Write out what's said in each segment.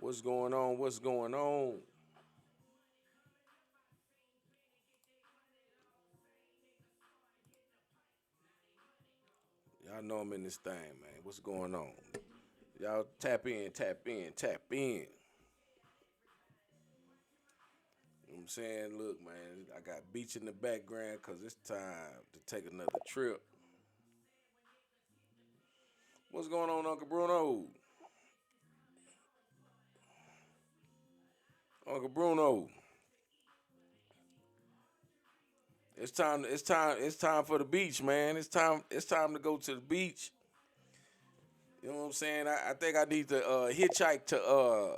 What's going on? What's going on? Y'all know I'm in this thing, man. What's going on? Y'all tap in, tap in, tap in. You know what I'm saying? Look, man, I got beach in the background because it's time to take another trip. What's going on, Uncle Bruno? Uncle Bruno, it's time. It's time. It's time for the beach, man. It's time. It's time to go to the beach. You know what I'm saying? I think I need to hitchhike to.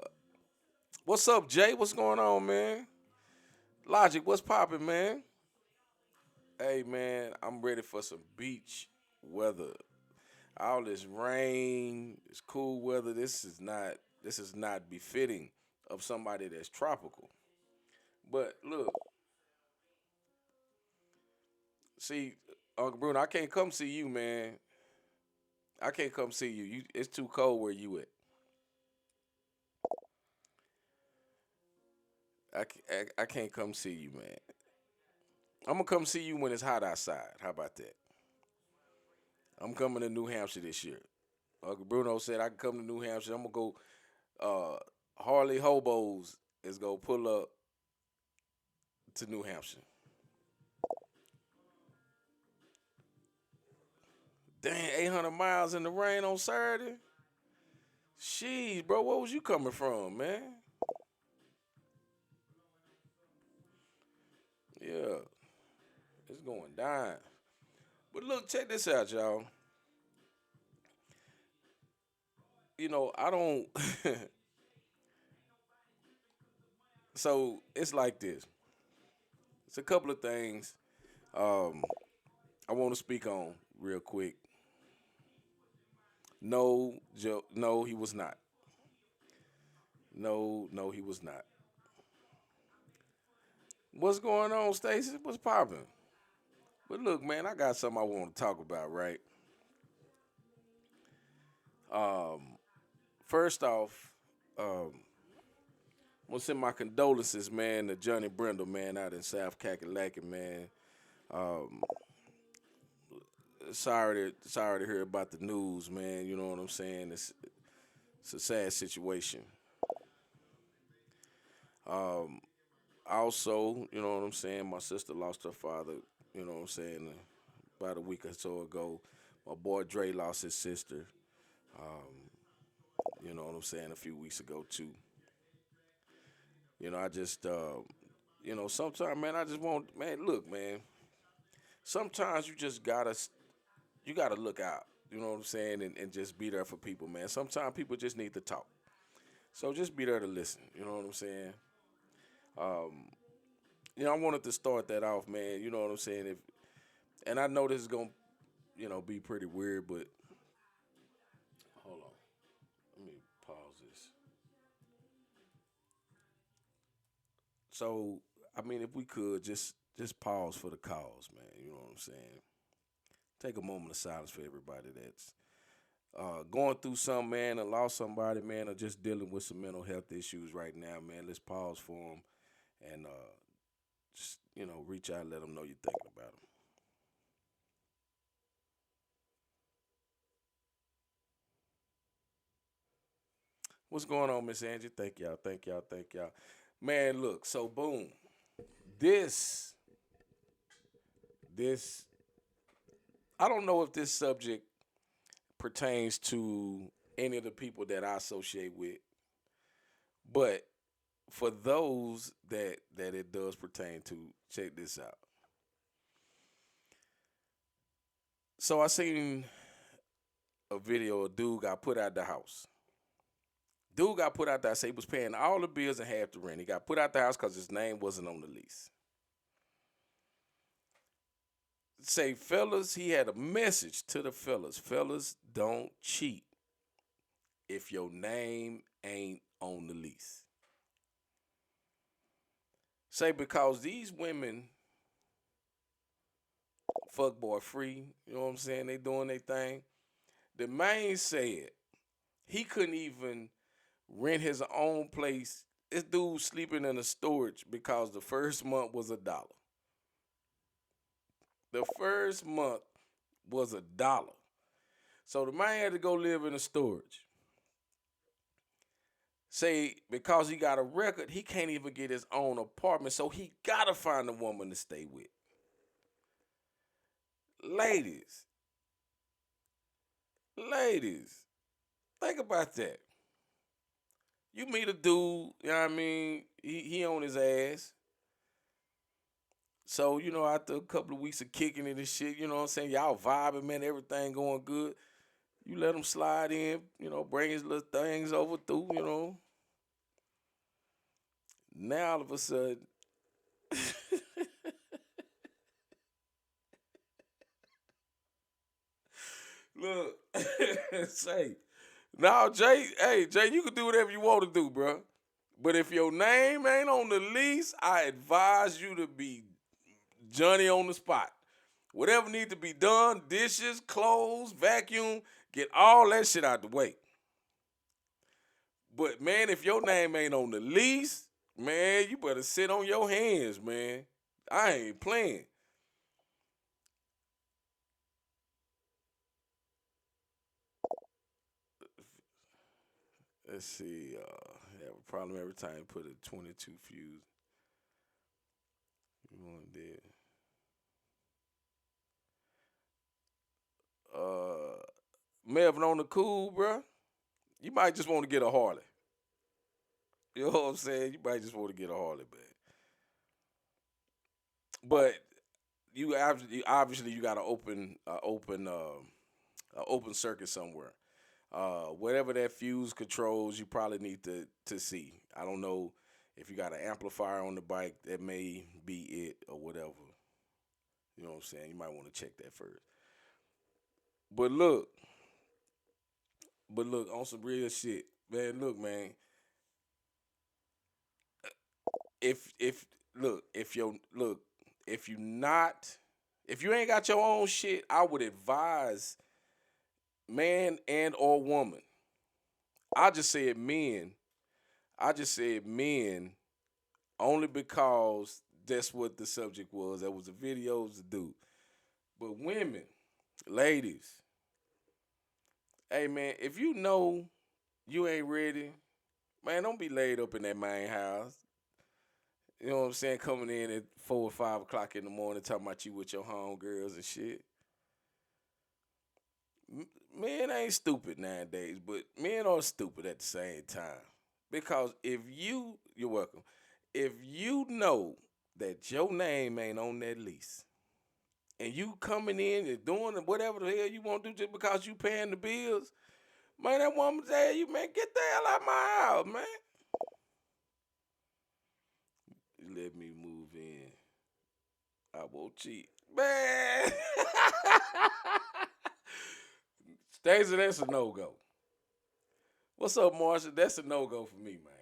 What's up, Jay? What's going on, man? Logic, what's popping, man? Hey, man, I'm ready for some beach weather. All this rain, this cool weather. This is not. This is not befitting of somebody that's tropical. But look, see, Uncle Bruno, I can't come see you, man. I can't come see you. It's too cold where you at. I can't come see you, man. I'm gonna come see you when it's hot outside. How about that? I'm coming to New Hampshire this year. Uncle Bruno said I can come to New Hampshire. I'm gonna go. Uh, Harley Hobos is gonna pull up to New Hampshire. Dang, 800 miles in the rain on Saturday. Sheesh, bro, where was you coming from, man? Yeah, it's going down. But look, check this out, y'all. I don't. So it's like this. It's a couple of things um, I want to speak on real quick. No, Joe. No, he was not. No, no, he was not. What's going on, Stacy? What's popping? But look, man, I got something I want to talk about, right? Um, First off, um, I want to send my condolences, man, to Johnny Brindle, man, out in South Kakalaki, man. Um, sorry to hear about the news, man. You know what I'm saying? It's a sad situation. Um, Also, you know what I'm saying? My sister lost her father, you know what I'm saying, about a week or so ago. My boy Dre lost his sister, um, you know what I'm saying, a few weeks ago, too. I just, sometimes, man, I just want, man, look, man, sometimes you gotta look out, you know what I'm saying, and just be there for people, man. Sometimes people just need to talk. So just be there to listen, you know what I'm saying? Um, I wanted to start that off, man, you know what I'm saying? And I know this is gonna be pretty weird, but hold on. Let me pause this. So, I mean, if we could just pause for the cause, man. You know what I'm saying? Take a moment of silence for everybody that's going through something, man, or lost somebody, man, or just dealing with some mental health issues right now, man. Let's pause for them and just reach out and let them know you're thinking about them. What's going on, Miss Angie? Thank y'all, thank y'all, thank y'all. Man, look, so boom. This this I don't know if this subject pertains to any of the people that I associate with, but for those that it does pertain to, check this out. So I seen a video. A dude got put out the house. Dude got put out the house. He was paying all the bills and half the rent. He got put out the house because his name wasn't on the lease. Say, fellas, he had a message to the fellas. Fellas, don't cheat if your name ain't on the lease. Say, because these women fuck boy free, you know what I'm saying? They doing their thing. The man said he couldn't even rent his own place. This dude sleeping in a storage because the first month was $1. The first month was $1. So the man had to go live in a storage. Say because he got a record, he can't even get his own apartment, so he gotta find a woman to stay with. Ladies, ladies, think about that. You meet a dude, you know what I mean? He on his ass. So, after a couple of weeks of kicking it and shit, you know what I'm saying? Y'all vibing, man, everything going good. You let him slide in, bring his little things over through. Now all of a sudden, look, say, now Jay, hey Jay, you can do whatever you want to do, bro. But if your name ain't on the lease, I advise you to be Johnny on the spot. Whatever needs to be done, dishes, clothes, vacuum, get all that shit out the way. But man, if your name ain't on the lease, man, you better sit on your hands, man. I ain't playing. Let's see. Have a problem every time you put a 22 fuse. You want dead. Melvin on the cool, bro. You might just want to get a Harley. You know what I'm saying? You might just want to get a Harley, man. But you obviously you got to open circuit somewhere. Whatever that fuse controls, you probably need to see. I don't know if you got an amplifier on the bike, that may be it or whatever. You know what I'm saying? You might want to check that first. But look, on some real shit, man. Look, man. If look, if you not, if you ain't got your own shit, I would advise man and or woman. I just said men. I just said men only because that's what the subject was. That was the videos to do. But women, ladies, hey man, if you know you ain't ready, man, don't be laid up in that main house. You know what I'm saying? Coming in at 4 or 5 o'clock in the morning talking about you with your homegirls and shit. Men ain't stupid nowadays, but men are stupid at the same time. Because you're welcome. If you know that your name ain't on that lease, and you coming in and doing whatever the hell you want to do just because you paying the bills, man, that woman tell you, man, get the hell out of my house, man. You let me move in. I won't cheat. Man. Stacey, that's a no-go. What's up, Marshall? That's a no-go for me, man.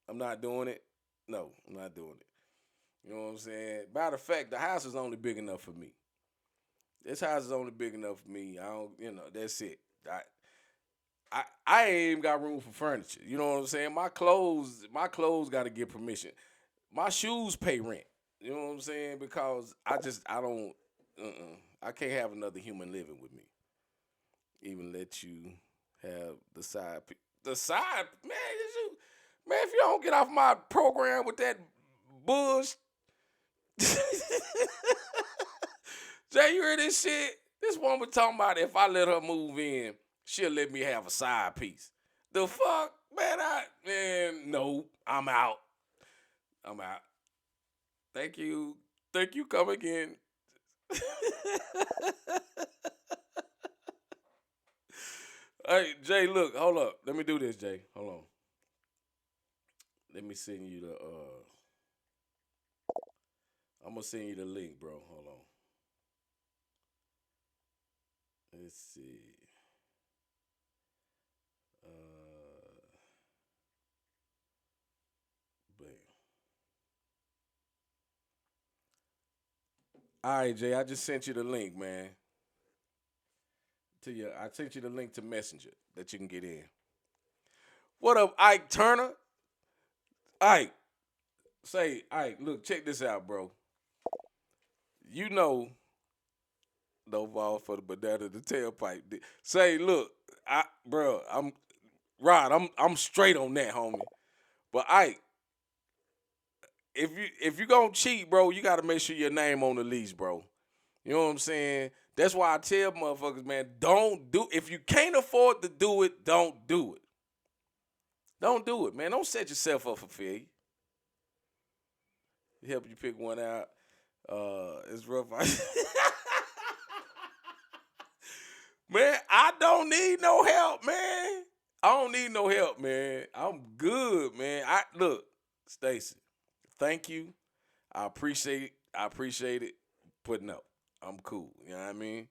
I'm not doing it. No, I'm not doing it. You know what I'm saying? Matter of fact, the house is only big enough for me. This house is only big enough for me. I don't, that's it. I ain't even got room for furniture. You know what I'm saying? My clothes got to get permission. My shoes pay rent. You know what I'm saying? Because I don't, I can't have another human living with me. Even let you have the side, man. Man, if you don't get off my program with that bush, Jay, you hear this shit? This woman talking about if I let her move in, she'll let me have a side piece. The fuck, man? No, I'm out. I'm out. Thank you. Thank you. Come again. Hey, Jay, look, hold up. Let me do this, Jay. Hold on. Let me send you the. I'm gonna send you the link, bro. Hold on. Let's see. Uh, bam. All right, Jay. I just sent you the link, man. I sent you the link to Messenger that you can get in. What up, Ike Turner? Ike, Ike, look, check this out, bro. You know, no ball for the banana, the tailpipe. Say, look, bro, I'm straight on that, homie. But Ike, if you gonna cheat, bro, you gotta make sure your name on the lease, bro. You know what I'm saying? That's why I tell motherfuckers, man, don't do. If you can't afford to do it, don't do it. Don't do it, man. Don't set yourself up for failure. Help you pick one out. It's rough. Man, I don't need no help, man. I don't need no help, man. I'm good, man. I look, Stacy. Thank you. I appreciate it. I appreciate it. But no, I'm cool. You know what I mean?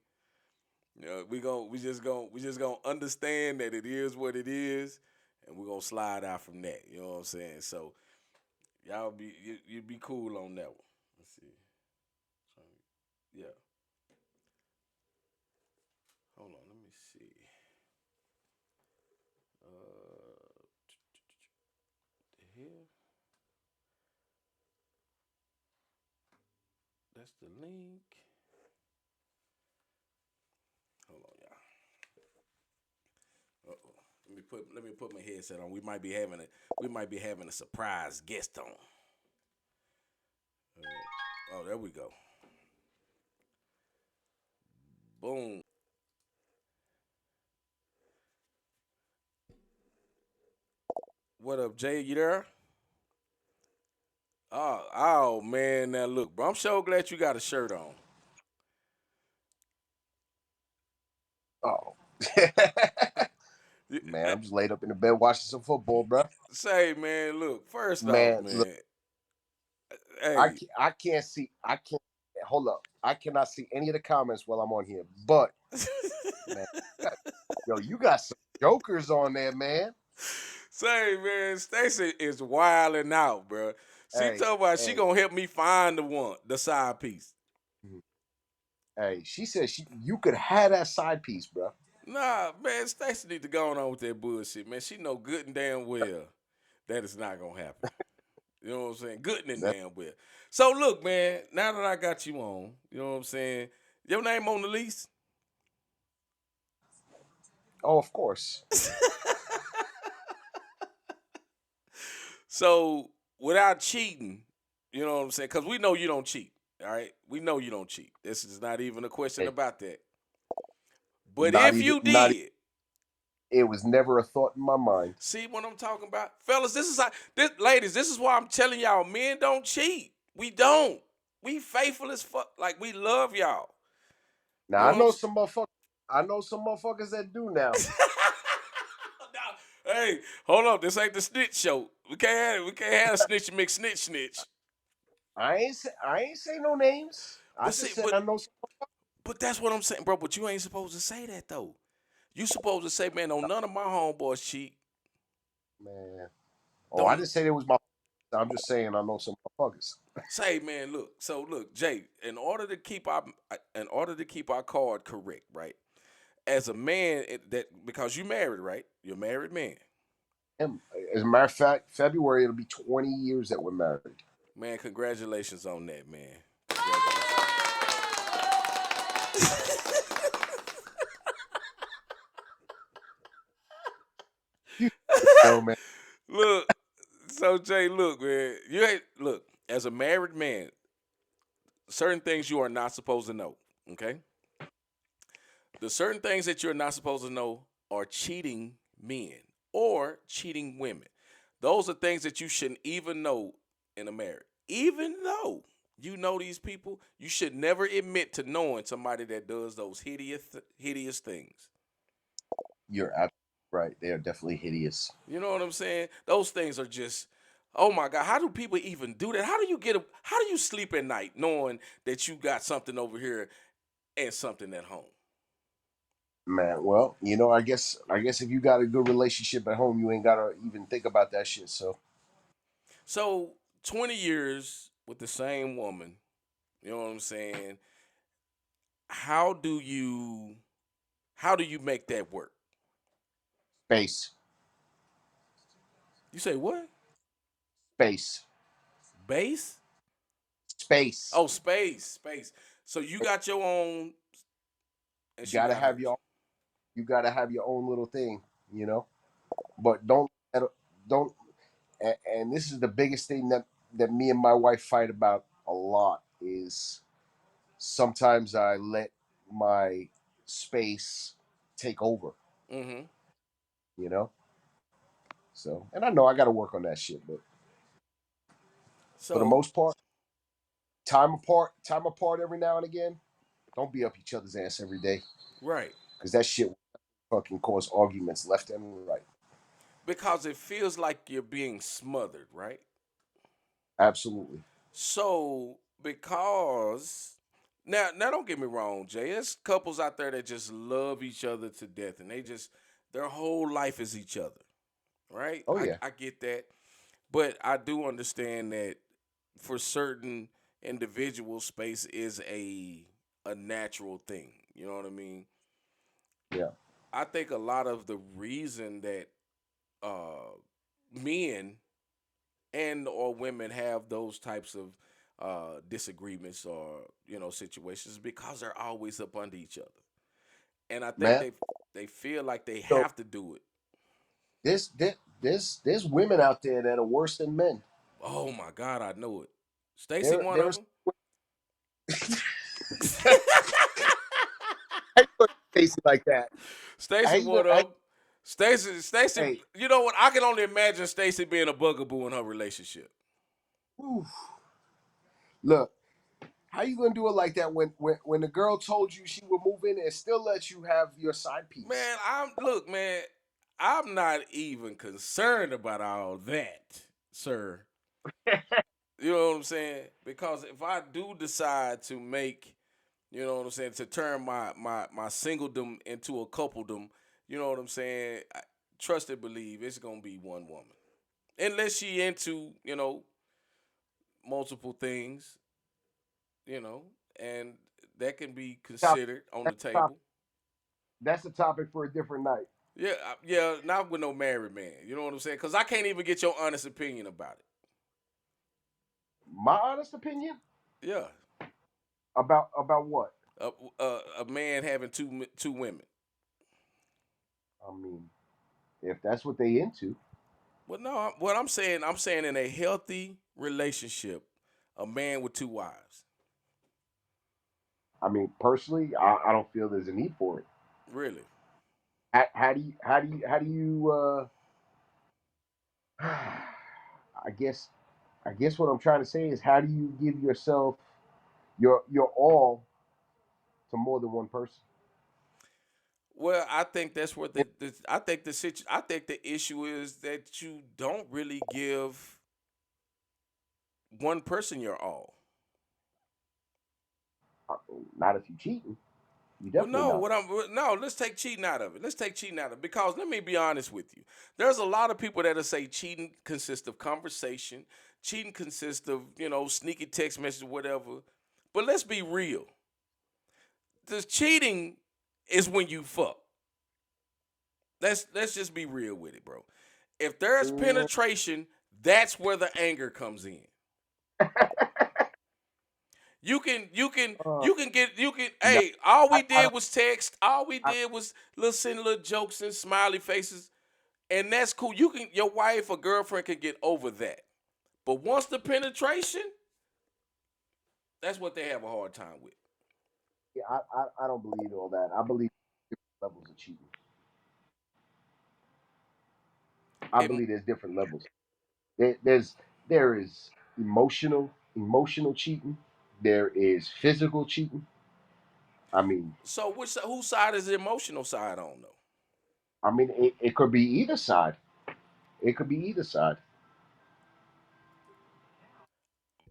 You know, we just gonna understand that it is what it is, and we're gonna slide out from that. You know what I'm saying? So y'all you'd be cool on that one. Let's see. Yeah. Hold on, let me see. The hell? That's the link. Hold on, y'all. Uh-oh. Let me put my headset on. We might be having a surprise guest on. Oh, there we go. Boom. What up, Jay? You there? Oh man, now look, bro. I'm so glad you got a shirt on. Oh, You- man, eh, I'm just laid up in the bed watching some football, bro. Say, man, look. First off, Man, look, man. Hey, I can't see. I can't. Hold up. I cannot see any of the comments while I'm on here. But man, yo, you got some jokers on there, man. say, man. Stacy is wilding out, bro. She Hey, told me she hey, gonna help me find the side piece. mhm. Hey. She said you could have that side piece, bro. Nah, man. Stacy need to go on with that bullshit, man. She know good and damn well that it's not gonna happen. You know what I'm saying? Good and That, damn well. So look, man. Now that I got you on, you know what I'm saying? Your name on the lease. oh, of course. So without cheating, you know what I'm saying? Because we know you don't cheat. All right, we know you don't cheat. This is not even a question Hey, about that. But not if even. you Not. did, It was never a thought in my mind. see what I'm talking about, fellas. Ladies. This is why I'm telling y'all, men don't cheat. We don't. We faithful as fuck. Like we love y'all. You Now know I what I'm know saying? some motherfuckers. I know some motherfuckers that do now. Hey, hold up. This ain't the snitch show. We can't have a snitch mix snitch. I ain't say no names. I But see, just said but I know some. but that's what I'm saying, bro. But you ain't supposed to say that though. You supposed to say, man, no, none of my homeboys cheat. Man. Oh, I Don't didn't say it was my. I'm just saying I know some motherfuckers. say, man, look. So look, Jay, in order to keep our card correct, right? As a man, that because you married, right? You're a married man. Him. As a matter of fact, February it'll be 20 years that we're married. Man, congratulations on that, man. Congratulations. You know, man. Look, so Jay, look, man, you ain't look as a married man. Certain things you are not supposed to know. Okay, the certain things that you're not supposed to know are cheating men or cheating women. Those are things that you shouldn't even know in a marriage. Even though you know these people, you should never admit to knowing somebody that does those hideous things. You're absolutely right. They are definitely hideous. You know what I'm saying? Those things are just, oh my God, how do people even do that? How do you sleep at night knowing that you got something over here and something at home? Man, well, I guess if you got a good relationship at home, you ain't gotta even think about that shit. So So 20 years with the same woman, you know what I'm saying? How do you how do you make that work? space. You say what? Space. Base? Space. Oh, space, space. So you got your own, and You she gotta got have hers. your you gotta have your own little thing, you know. But don't and this is the biggest thing that me and my wife fight about a lot is sometimes I let my space take over, Mm-hmm. you know. So, and I know I got to work on that shit, but for the So most part, time apart every now and again. Don't be up each other's ass every day right, because that shit will fucking cause arguments left and right. because it feels like you're being smothered, right? Absolutely. So because now don't get me wrong, Jay. There's couples out there that just love each other to death, and they just their whole life is each other, right? Oh I yeah. I get that, but I do understand that for certain individuals, space is a natural thing. You know what I mean? Yeah. I think a lot of the reason that uh, men and or women have those types of disagreements or situations because they're always up under each other, and I think Man. they feel like they So have to do it. there's women out there that are worse than men. Oh my God, I know it. Stacy, There one of there's them. how you gonna face it like that? How Stacy, you gonna one of them. Stacy. hey, You know what? I can only imagine Stacy being a bugaboo in her relationship. whew, look, how you gonna do it like that when the girl told you she would move in and still let you have your side piece? Man, man. I'm not even concerned about all that, sir. You know what I'm saying? Because if I do decide to make, you know what I'm saying, to turn my singledom into a coupledom, you know what I'm saying? Trust and believe it's gonna be one woman, unless she into multiple things, you know, and that can be Top- considered on the That's a topic. table. That's a topic for a different night. Yeah, yeah, not with no married man. You know what I'm saying? Because I can't even get your honest opinion about My honest opinion it. Yeah, about what? a man having two women. I mean, if that's what they into. Well, no, what I'm saying in a healthy relationship, a man with two wives. I mean, personally, I don't feel there's a need for it. Really? I guess what I'm trying to say is how do you give yourself your all to more than one person? Well, I think that's what I think I think the issue is that you don't really give one person your all. Uh, Not if you cheating. You Well, definitely no, not. no, let's take cheating out of it. Let's take cheating out of it because let me be honest with you. There's a lot of people that'll say cheating consists of conversation, cheating consists of, sneaky text message, whatever. But let's be real. The cheating is when you fuck. Let's just be real with it, bro. If there's Mm, penetration, that's where the anger comes in. uh, no, Hey, all I, we I did don't. was text. All we I, did was send little jokes and smiley faces, and that's cool. Your wife or girlfriend can get over that. But once the penetration, that's what they have a hard time with. I don't believe all that. I believe levels of cheating. I It, believe there's different levels. There's there is emotional cheating. There is physical cheating. I mean, so whose side is the emotional side on though? it could be either side. It could be either side.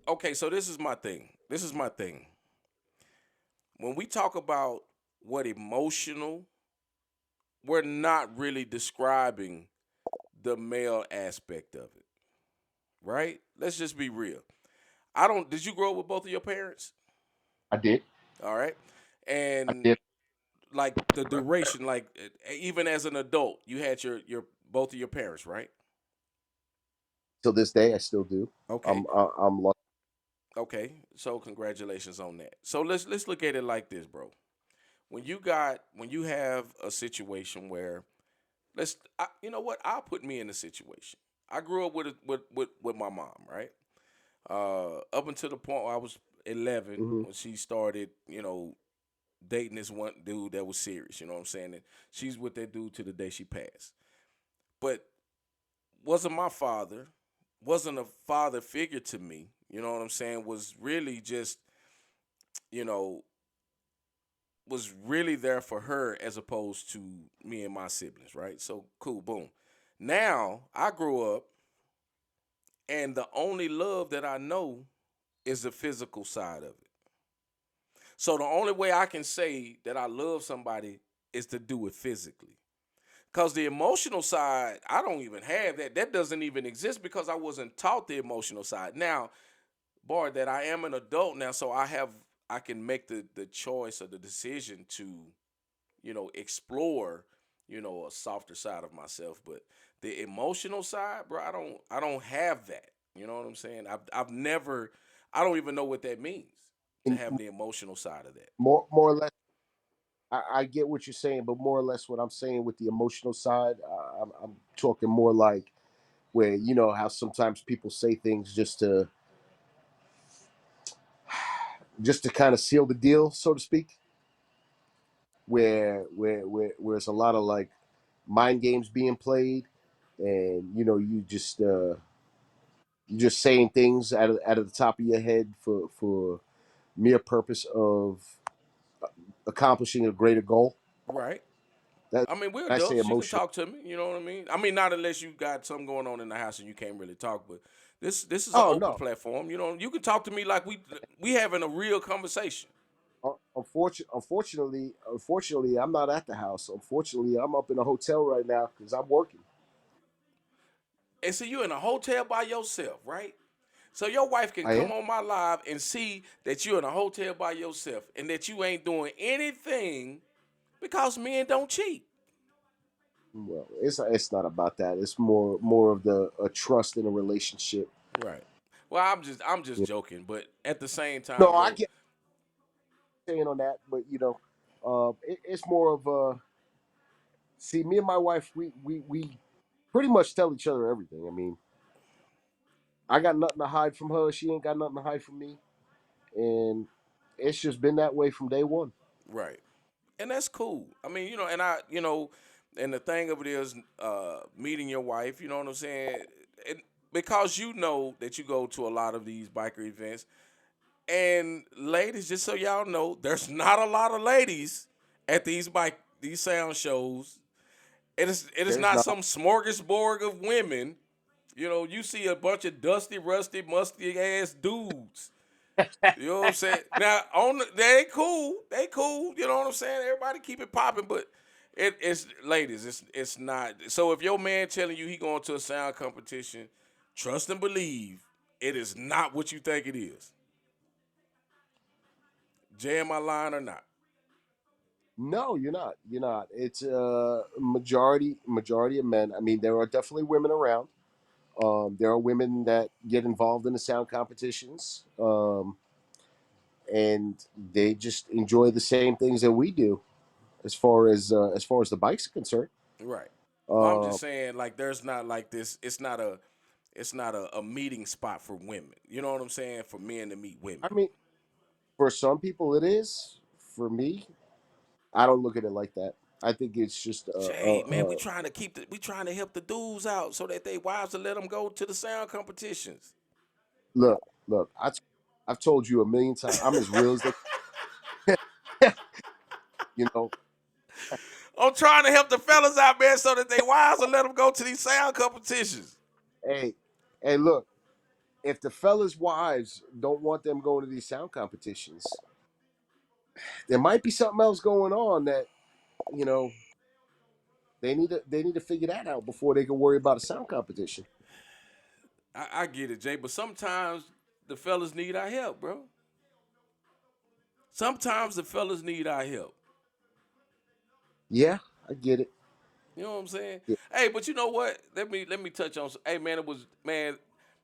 Okay, so this is my thing. This is my thing. When we talk about what emotional, we're not really describing the male aspect of it, right? Let's just be real. I don't. Did you grow up with both of your parents? I did. All right, I and did. like the duration, like even as an adult, you had your both of your parents, right? Till this day, I still do. Okay. I'm lucky. Okay. So congratulations on that. So let's look at it like this, bro. When you have a situation where you know what? I'll put me in a situation. I grew up with my mom, right? Up until the point where I was 11 Hmm. when she started, dating this one dude that was serious. You know what I'm saying? And she's with that dude to the day she passed. But wasn't my father, wasn't a father figure to me. You know what I'm saying? Was really just, you know, was really there for her as opposed to me and my siblings, right? So cool, boom. Now I grew up, and the only love that I know is the physical side of it. So the only way I can say that I love somebody is to do it physically. Cause the emotional side, I don't even have that. That doesn't even exist because I wasn't taught the emotional side. Now, boy, that I am an adult now, so I can make the choice or the decision to, explore, a softer side of myself. But the emotional side, bro, I don't have that. You know what I'm saying? I've never I don't even know what that means to And have the emotional side of that. more or less, I get what you're saying, but more or less, what I'm saying with the emotional side, I'm talking more like where you know how sometimes people say things just to kind of seal the deal, so to speak. Where there's a lot of like mind games being played, and you know you just saying things out of the top of your head for mere purpose of accomplishing a greater goal. Right. That I mean, we're I say adults. You can emotional. talk to me. You know what I mean? I mean, not unless you got something going on in the house and you can't really talk. But this is an Oh open no. platform. You can talk to me like we having a real conversation. Unfortunately, I'm not at the house. Unfortunately, I'm up in a hotel right now because I'm working. And so you're in a hotel by yourself, right? So your wife can I come am. on my live and see that you're in a hotel by yourself and that you ain't doing anything because men don't cheat. Well, it's not about that. It's more of the a trust in a relationship. Right. Well, I'm just Yeah. joking, but at the same No, time, I bro. get saying on that, but you know, it's more of a see. Me and my wife, we pretty much tell each other everything. I mean, I got nothing to hide from her. She ain't got nothing to hide from me, and it's just been that way from day one. Right. And that's cool. I mean, and the thing of it is, meeting your wife. You know what I'm saying? And because you know that you go to a lot of these biker events, and ladies, just so y'all know, there's not a lot of ladies at these sound shows. It is There's not not. some smorgasbord of women. You see a bunch of dusty, rusty, musty ass dudes. You know what I'm saying? Now they cool. They cool. You know what I'm saying? Everybody keep it popping, but it's ladies, it's not. So if your man telling you he going to a sound competition, trust and believe it is not what you think it is. Jam my line or not. No, you're not. You're not. It's a majority of men. I mean, there are definitely women around. There are women that get involved in the sound competitions, and they just enjoy the same things that we do, as far as the bikes are concerned. Right. Well, I'm Uh, just saying, like, there's not like this. It's not a meeting spot for women. You know what I'm saying? For men to meet women. I mean, for some people it is. For me, I don't look at it like that. I think it's just Jay, man, we trying to help the dudes out so that they wives will let them go to the sound competitions. look, look. I've told you a million times. I'm as real as they. You know, I'm trying to help the fellas out, man, so that they wives will let them go to these sound competitions. hey, hey, look. If the fellas' wives don't want them going to these sound competitions, there might be something else going on that you know they need to figure that out before they can worry about a sound competition. I get it, Jay, but sometimes the fellas need our help, bro. Sometimes the fellas need our help. Yeah, I get it. You know what I'm saying? Yeah. Hey, but you know what? Let me touch on. Hey, man, it was man.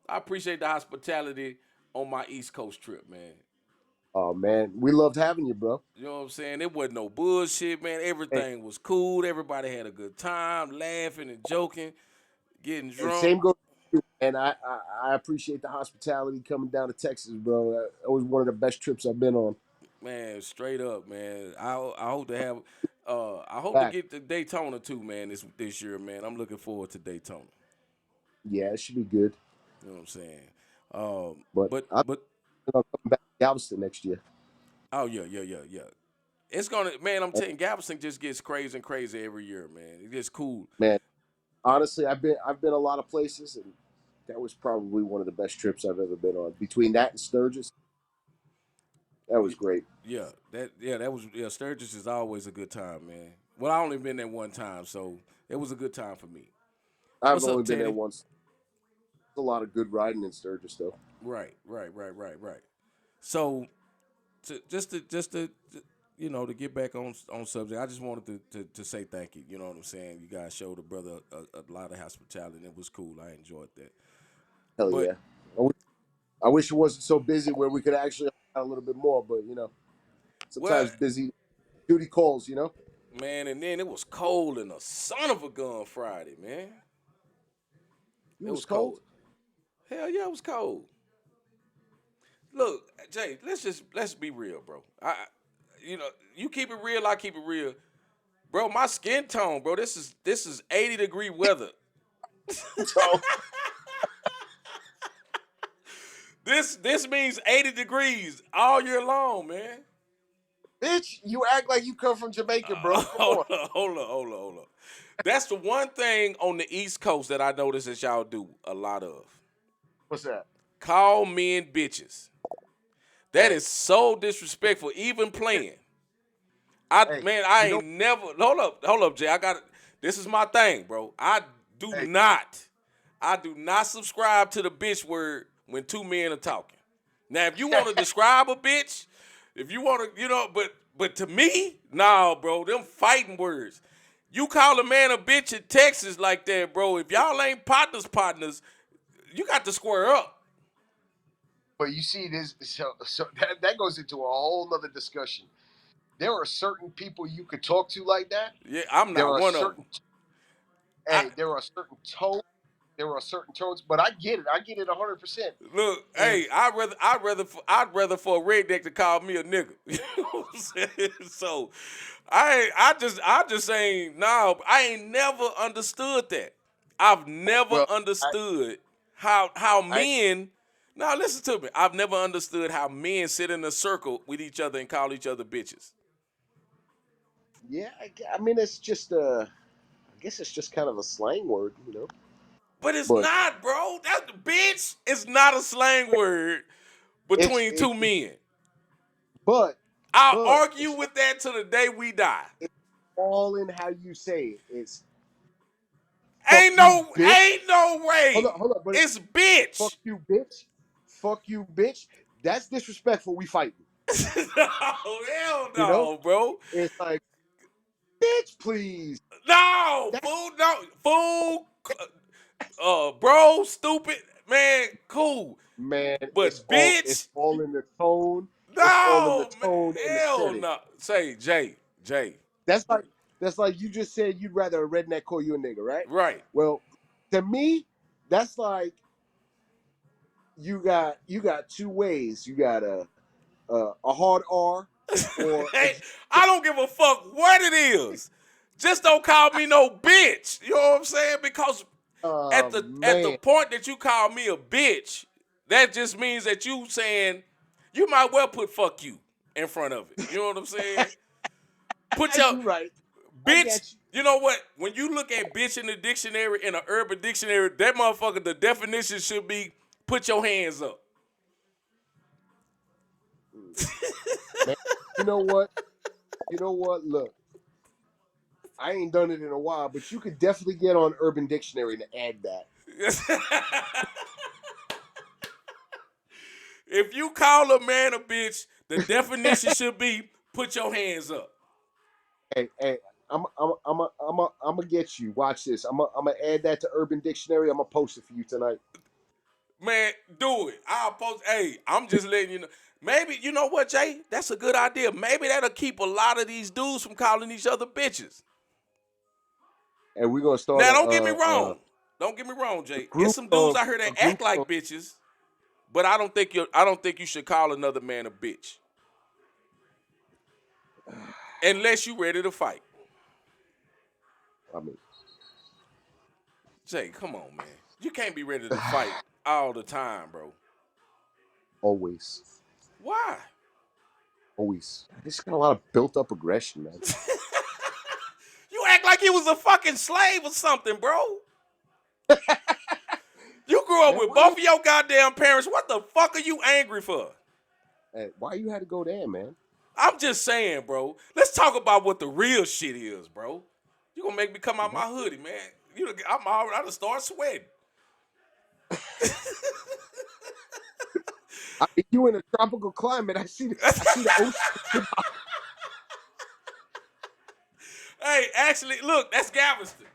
I appreciate the hospitality on my East Coast trip, man. Oh man, we loved having you, bro. You know what I'm saying? It wasn't no bullshit, man. Hey, Everything was cool. Everybody had a good time, laughing and joking, getting hey, drunk. same goes to you. And I appreciate the hospitality coming down to Texas, bro. That was one of the best trips I've been on. Man, straight up, man. I hope to have I hope to Back. get to Daytona too, man, this year, man. I'm looking forward to Daytona. Yeah, it should be good. You know what I'm saying? But But I'm but coming back to Galveston next year. oh yeah. It's gonna, man. I'm telling you, Galveston just gets crazy and crazy every year, man. It gets cool. Man, honestly, I've been a lot of places, and that was probably one of the best trips I've ever been on. Between that and Sturgis, that was great. That was Sturgis is always a good time, man. Well, I only been there one time, so it was a good time for me. I've What's only up, been there Teddy? once. There's a lot of good riding in Sturgis, though. Right. So just to to get back on subject, I just wanted to say thank you. You know what I'm saying? You guys showed a brother a lot of hospitality, and it was cool. I enjoyed that. Hell But yeah. I wish it wasn't so busy where we could actually have a little bit more, but well, sometimes busy duty calls. man, and then it was cold and a son of a gun Friday, man. It It was was cold. cold. Hell yeah, it was cold. Look, Jay, let's be real, bro. You keep it real, I keep it real, bro. My skin tone, bro. This is 80-degree weather. So, This means 80 degrees all year long, man. bitch, you act like you come from Jamaica, bro. Come on. Hold on. That's the one thing on the East Coast that I notice that y'all do a lot of. What's that? Call men bitches. That Hey, is so disrespectful, even playing. I hey, man, I you know, ain't never hold up, Jay. I got this is my thing, bro. Do hey, not, I do not subscribe to the bitch word when two men are talking. Now, if you want to describe a bitch, if you want to, but to me, nah, bro, them fighting words. You call a man a bitch in Texas like that, bro. If y'all ain't partners, you got to square up. but you see this, so that goes into a whole nother discussion. There are certain people you could talk to like that. Yeah, I'm There not are one of them. certain, I hey, there are certain tones. There are certain tones, but I get it. I get it 100%. look, hey, If I'd rather for a redneck to call me a nigga. You know what I'm saying? So I just ain't I ain't never understood that. I've never well, I, understood how I, men. Now listen to me. I've never understood how men sit in a circle with each other and call each other bitches. yeah, I mean, I guess it's just kind of a slang word. But it's But not, bro. That bitch is not a slang word it's between it, two men. but I'll but argue with that till the day we die. it's all in how you say it. It's fuck Ain't you, no, bitch. ain't no Hold up, way. hold up, but It's fuck bitch. you, bitch. Fuck you, bitch. That's disrespectful. We fighting. No, hell You know, no, bro. it's like, bitch, please. No, That's fool, no, fool, bro, stupid, man, cool. man. It's But all it's bitch, all in the tone. It's all in the no, man, tone and the hell setting. no. Say, Jay, That's like you just said you'd rather a redneck call you a nigga, right? right. Well, to me, that's like you got two ways. You got a hard R or a Hey, I don't give a fuck what it is. Just don't call me no bitch. You know what I'm saying? Because at the man. point that you call me a bitch, that just means that you saying you might well put fuck you in front of it. You know what I'm saying? Put your You right. I bitch. got you. You know what? When you look at bitch in the dictionary, in an urban dictionary, that motherfucker, the definition should be put your hands up. Man, you know what? You know what? Look, I ain't done it in a while, but you could definitely get on Urban Dictionary to add that. If you call a man a bitch, the definition should be put your hands up. Hey, I'm gonna get you. Watch this. I'm gonna add that to Urban Dictionary. I'm gonna post it for you tonight. Man, do it. I'll post. Hey, I'm just letting you know. Maybe, you know what, Jay? That's a good idea. Maybe that'll keep a lot of these dudes from calling each other bitches. And we're gonna start Now, don't get me wrong. Don't get me wrong, a Jay. It's group some dudes of out here a that group act like of. bitches, but I don't think you should call another man a bitch unless you ready to fight. I mean, Jay, come on, man. You can't be ready to fight all the time, bro. always, Why? always. I just got a lot of built up aggression, man. You act like he was a fucking slave or something, bro. You grew up Man, with both of your goddamn parents. What the fuck are you angry for? why you had to go there, man? I'm just saying, bro. Let's talk about what the real shit is, bro. You gonna make me come out What? my hoodie, man. I done start sweating. I mean, you in a tropical climate. I see the ocean. Hey, actually, look, that's Galveston.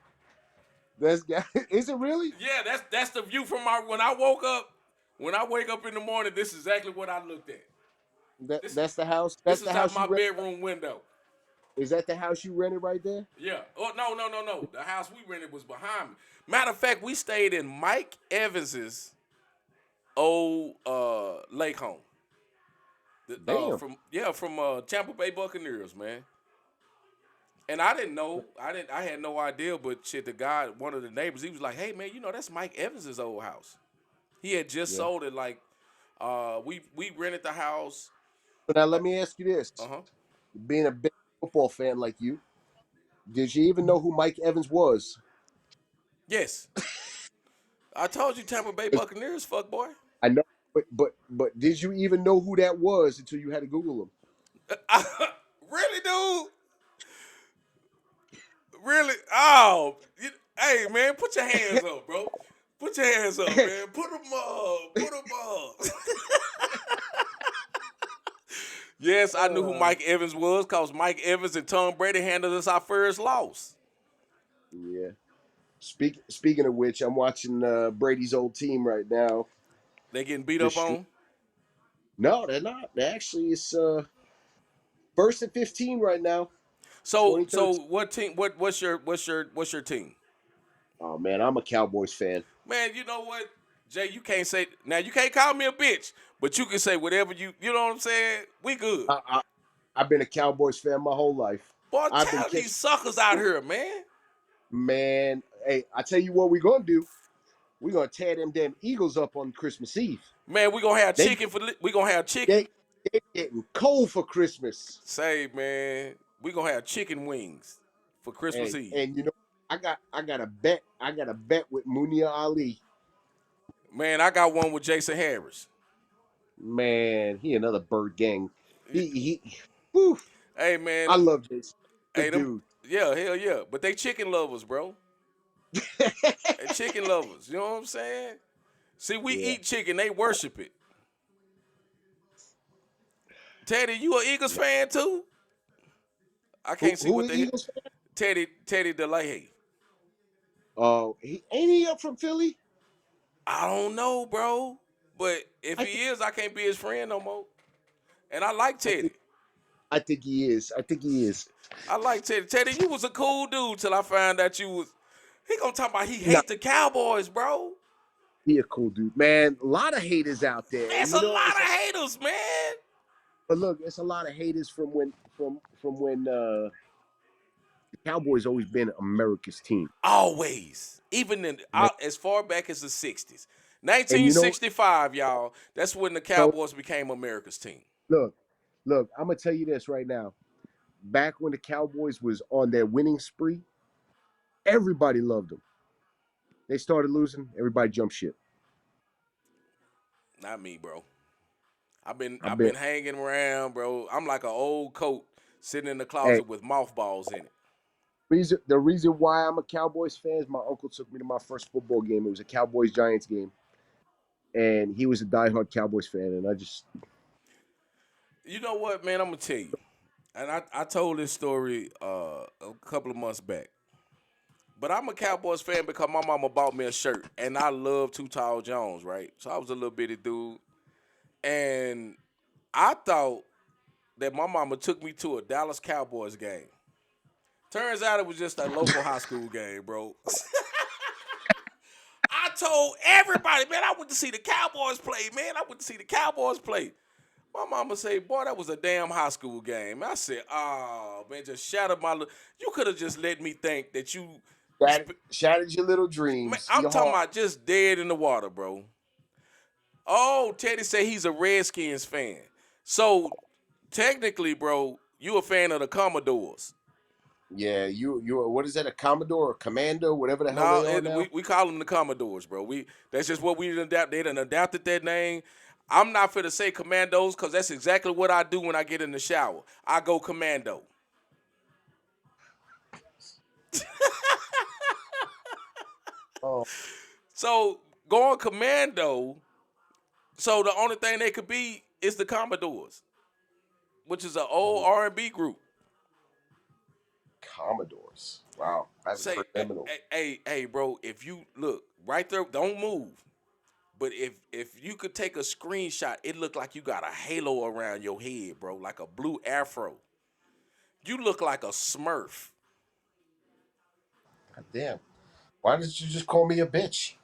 Is it really? Yeah, that's the view from my when I woke up. When I wake up in the morning, this is exactly what I looked at. This That's the house. this That's is the out house you my rent. bedroom window. Is that the house you rented right there? Yeah. Oh no. The house we rented was behind me. Matter of fact, we stayed in Mike Evans's old lake home. Damn. From Tampa Bay Buccaneers, man. And I didn't know. I had no idea, but shit, the guy, one of the neighbors, he was like, "Hey man, that's Mike Evans's old house. He had just Yeah. sold it. Like, we rented the house. So now let me ask you this: Uh huh. being a big football fan like you, did you even know who Mike Evans was? Yes, I told you Tampa Bay Buccaneers, fuck boy. I know, but did you even know who that was until you had to Google him? Really, dude? Really? Oh, hey man, put your hands up, bro. Put your hands up, man. Put them up. Put them up. Yes, I knew who Mike Evans was because Mike Evans and Tom Brady handled us our first loss. Yeah. Speaking of which, I'm watching Brady's old team right now. They getting beat up Destroy- on. no, they're not. They actually it's first and 15 right now. So 2013. what team? What's your team? Oh man, I'm a Cowboys fan. Man, you know what, Jay? You can't say now. You can't call me a bitch, but you can say whatever you. You know what I'm saying? We good. I've been a Cowboys fan my whole life. Boy, I've been tell these catching. suckers out here, man. Man, hey, I tell you what we're gonna do. We're gonna tear them damn Eagles up on Christmas Eve. Man, we gonna have They chicken we gonna have chicken. they they getting cold for Christmas. Say, man, we gonna have chicken wings for Christmas Hey, Eve. and you know, I got a bet. I got a bet with Munia Ali. Man, I got one with Jason Harris. Man, he another bird gang. Whew, Hey, man, I love this. hey Good them, dude. yeah, hell yeah. But they chicken lovers, bro. They chicken lovers. You know what I'm saying? See, we Yeah. eat chicken, they worship it. Teddy, you a Eagles fan too? I Who can't see who what the the hell. Eagles fan? Teddy DeLahey. Oh, he ain't he up from Philly? I don't know, bro. But if I he think is, I can't be his friend no more. And I like I Teddy. think I think he is. I think he is. I like Teddy. Teddy, you was a cool dude till I found out you was. He gonna talk about he Nah, hate the Cowboys, bro. he a cool dude, man. A lot of haters out there, There's and a you know lot of haters, man. but look, it's a lot of haters from when the Cowboys always been America's team, Always, even man. as far back as the '60s, And you know, 1965, y'all. That's when the so Cowboys became America's team. look, look, I'm gonna tell you this right now. Back when the Cowboys was on their winning spree, everybody loved them. They started losing, everybody jumped ship. Not me, bro. I've been I've I've been, been hanging around, bro. I'm like an old coat sitting in the hey, closet with mothballs in it. the reason why I'm a Cowboys fan is my uncle took me to my first football game. It was a Cowboys Giants game, and he was a diehard Cowboys fan, and I just You know what, man? I'm gonna tell you, and I told this story a couple of months back. But I'm a Cowboys fan because my mama bought me a shirt, and I love Too Tall Jones, right? So I was a little bitty dude, and I thought that my mama took me to a Dallas Cowboys game. Turns out it was just a local high school game, bro. I told everybody, man, I went to see the Cowboys play, man. I went to see the Cowboys play. My mama said, boy, that was a damn high school game. I said, oh, man, just shattered my... You could have just let me think that you... Shattered your little Man, dreams, I'm your talking heart. about just dead in the water, bro. Oh, Teddy said he's a Redskins fan. So, technically, bro, you a fan of the Commodores. Yeah, you what is that? A Commodore or Commando, whatever the hell No, they are now. we call them the Commodores, bro. That's just what we done adapt. They done adapted that name. I'm not for to say Commandos because that's exactly what I do when I get in the shower. I go Commando. Oh, So going Commando. So the only thing they could be is the Commodores, which is an old R&B group. Commodores. Wow, I haven't Say, heard them in a. hey, bro, if you look right there, don't move. But if you could take a screenshot, it looked like you got a halo around your head, bro, like a blue afro. You look like a Smurf. God damn. Why did you just call me a bitch?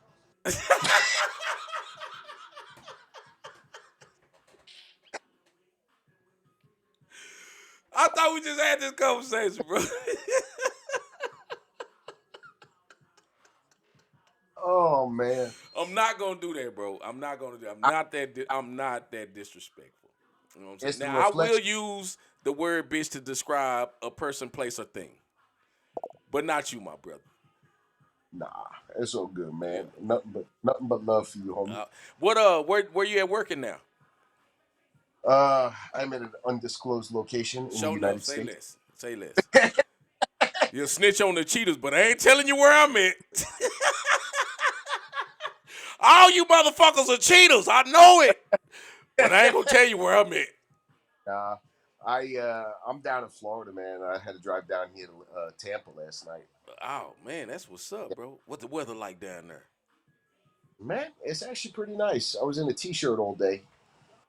I thought we just had this conversation, bro. Oh man. I'm not gonna do that, bro. I'm not gonna do. I'm not that disrespectful. You know what I'm saying? It's the Now I will reflection. use the word bitch to describe a person, place, or thing, but not you, my brother. Nah, it's all good, Yeah. man. Nothing but love for you, homie. Where you at working now? I'm in an undisclosed location in the Show enough. United Say States. less. Say less. You'll snitch on the cheaters, but I ain't telling you where I'm at. All you motherfuckers are cheaters. I know it, but I ain't gonna tell you where I'm at. Uh, I'm down in Florida, man. I had to drive down here to Tampa last night. Oh man, that's what's up, bro. What the weather like down there? Man, it's actually pretty nice. I was in a t-shirt all day. It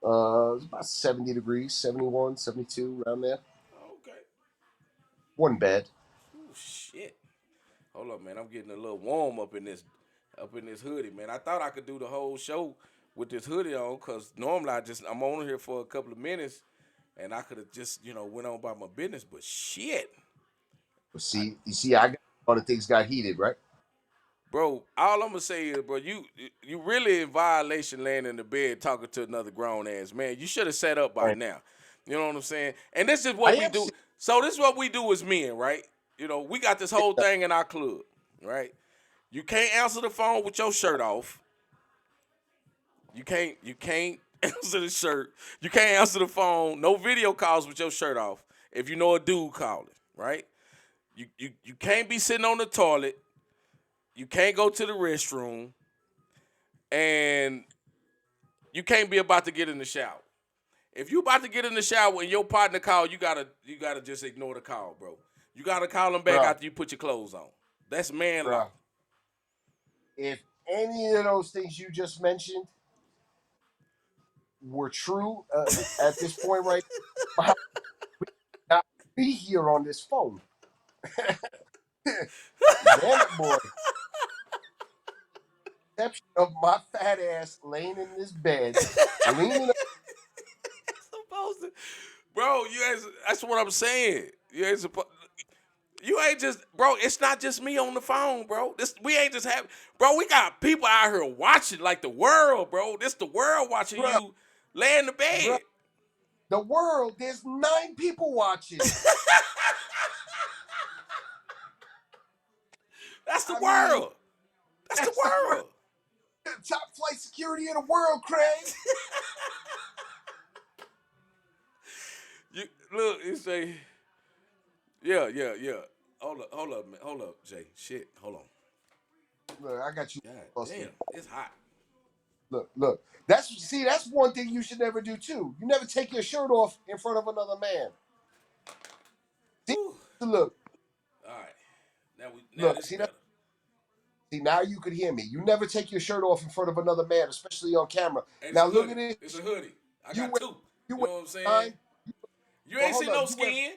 was about 70 degrees, 71, 72, around there. Okay. Wasn't bad. Oh shit. Hold up, man. I'm getting a little warm up in this hoodie, man. I thought I could do the whole show with this hoodie on, cause normally I'm on here for a couple of minutes, and I could have just went on by my business. But shit, But I, see, I got on the things got heated, right? bro. All I'm gonna say is, bro, you really in violation, laying in the bed talking to another grown ass man. You should have set up by Oh, now. You know what I'm saying? And this is I what we am. do. So this is what we do as men, right? We got this whole thing in our club, right? You can't answer the phone with your shirt off. You can't answer the shirt. You can't answer the phone. No video calls with your shirt off. If you know a dude calling, right? You can't be sitting on the toilet. You can't go to the restroom, and you can't be about to get in the shower. If you about to get in the shower and your partner call, you gotta just ignore the call, bro. You gotta call him back Bruh, after you put your clothes on. That's man law. bruh. If any of those things you just mentioned were true at this point, right? Now, we would not be here on this phone. Damn it, boy. Exception of my fat ass laying in this bed, leaning up. Supposed to, bro. That's what I'm saying. You ain't supposed. You ain't just, bro. It's not just me on the phone, bro. We ain't just having, bro. We got people out here watching, like the world, bro. This the world watching Bruh, you lay in the bruh. bed. The world, there's 9 people watching. That's the I mean, world. That's the that's the world. world. Top flight security in the world, Craig. You look. You say, yeah, yeah, yeah. Hold up, man. Hold up, Jay. Shit. Hold on. Look, I got you God busted. damn, it's hot. Look. That's one thing you should never do too. You never take your shirt off in front of another man. See, Whew. look, All right. Now look. this See that? better. See, now you could hear me. You never take your shirt off in front of another man, especially on camera. And it's Now a look hoodie. at It's a this. hoodie. I You got went, two. you You went know what I'm from saying? nine, You but ain't hold see up, no skin.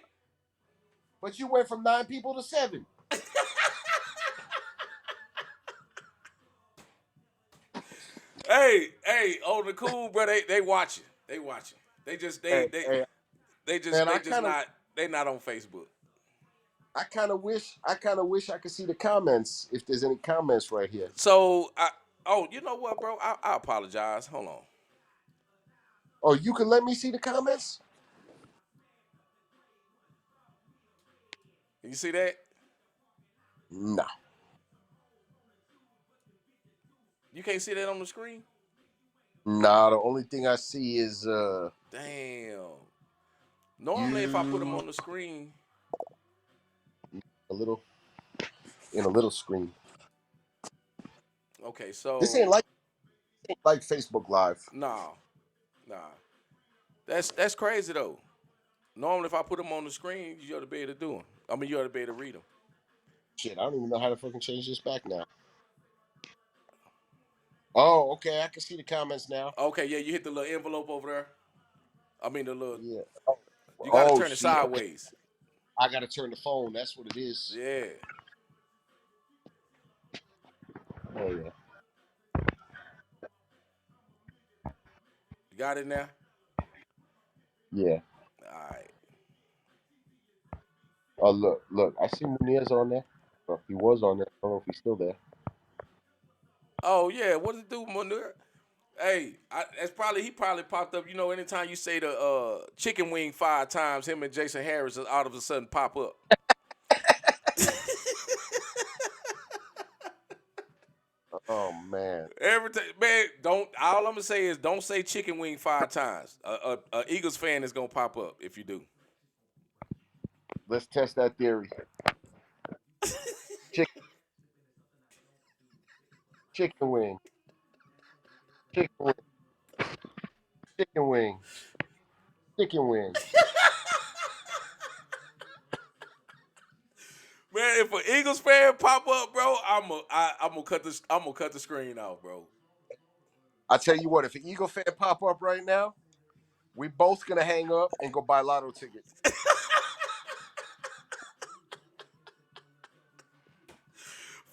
you went from 9 people to 7. Hey, on the cool, bro. They watching. They watching. They just Hey, hey, man, they just not they not on Facebook. I kind of wish I could see the comments if there's any comments right here. So you know what, bro? I apologize. Hold on. Oh, you can let me see the comments? You see that? No, You can't see that on the screen. nah. The only thing I see is Damn. Normally, if I put them you on the screen, a little in a little screen. okay. This So ain't like Facebook Live. nah, nah. That's crazy though. Normally, if I put them on the screen, you ought to be able to do them. I mean, you ought to be able to read them. Shit, I don't even know how to fucking change this back now. Oh, okay, I can see the comments now. Okay, yeah, you hit the little envelope over there. I mean, the little. Yeah. Oh, You got to oh turn it shit. Okay, sideways. I gotta turn the phone. That's what it is. Yeah, Oh yeah. you got it now. Yeah. All right. Oh look. I see Munir's on there. Well, he was on there. I don't know if he's still there. Oh yeah, what does it do, Munir? Hey, that's probably he probably popped up. You know, anytime you say the chicken wing 5 times, him and Jason Harris all of a sudden pop up. Oh man. Every time, man, don't. All I'm gonna say is don't say chicken wing 5 times. A Eagles fan is gonna pop up if you do. Let's test that theory. Chicken, chicken wing, chicken wing, chicken wing, chicken wing. Man, if an Eagles fan pop up, bro, I'm gonna cut the screen off, bro. I tell you what, if an Eagle fan pop up right now, we both gonna hang up and go buy lotto tickets.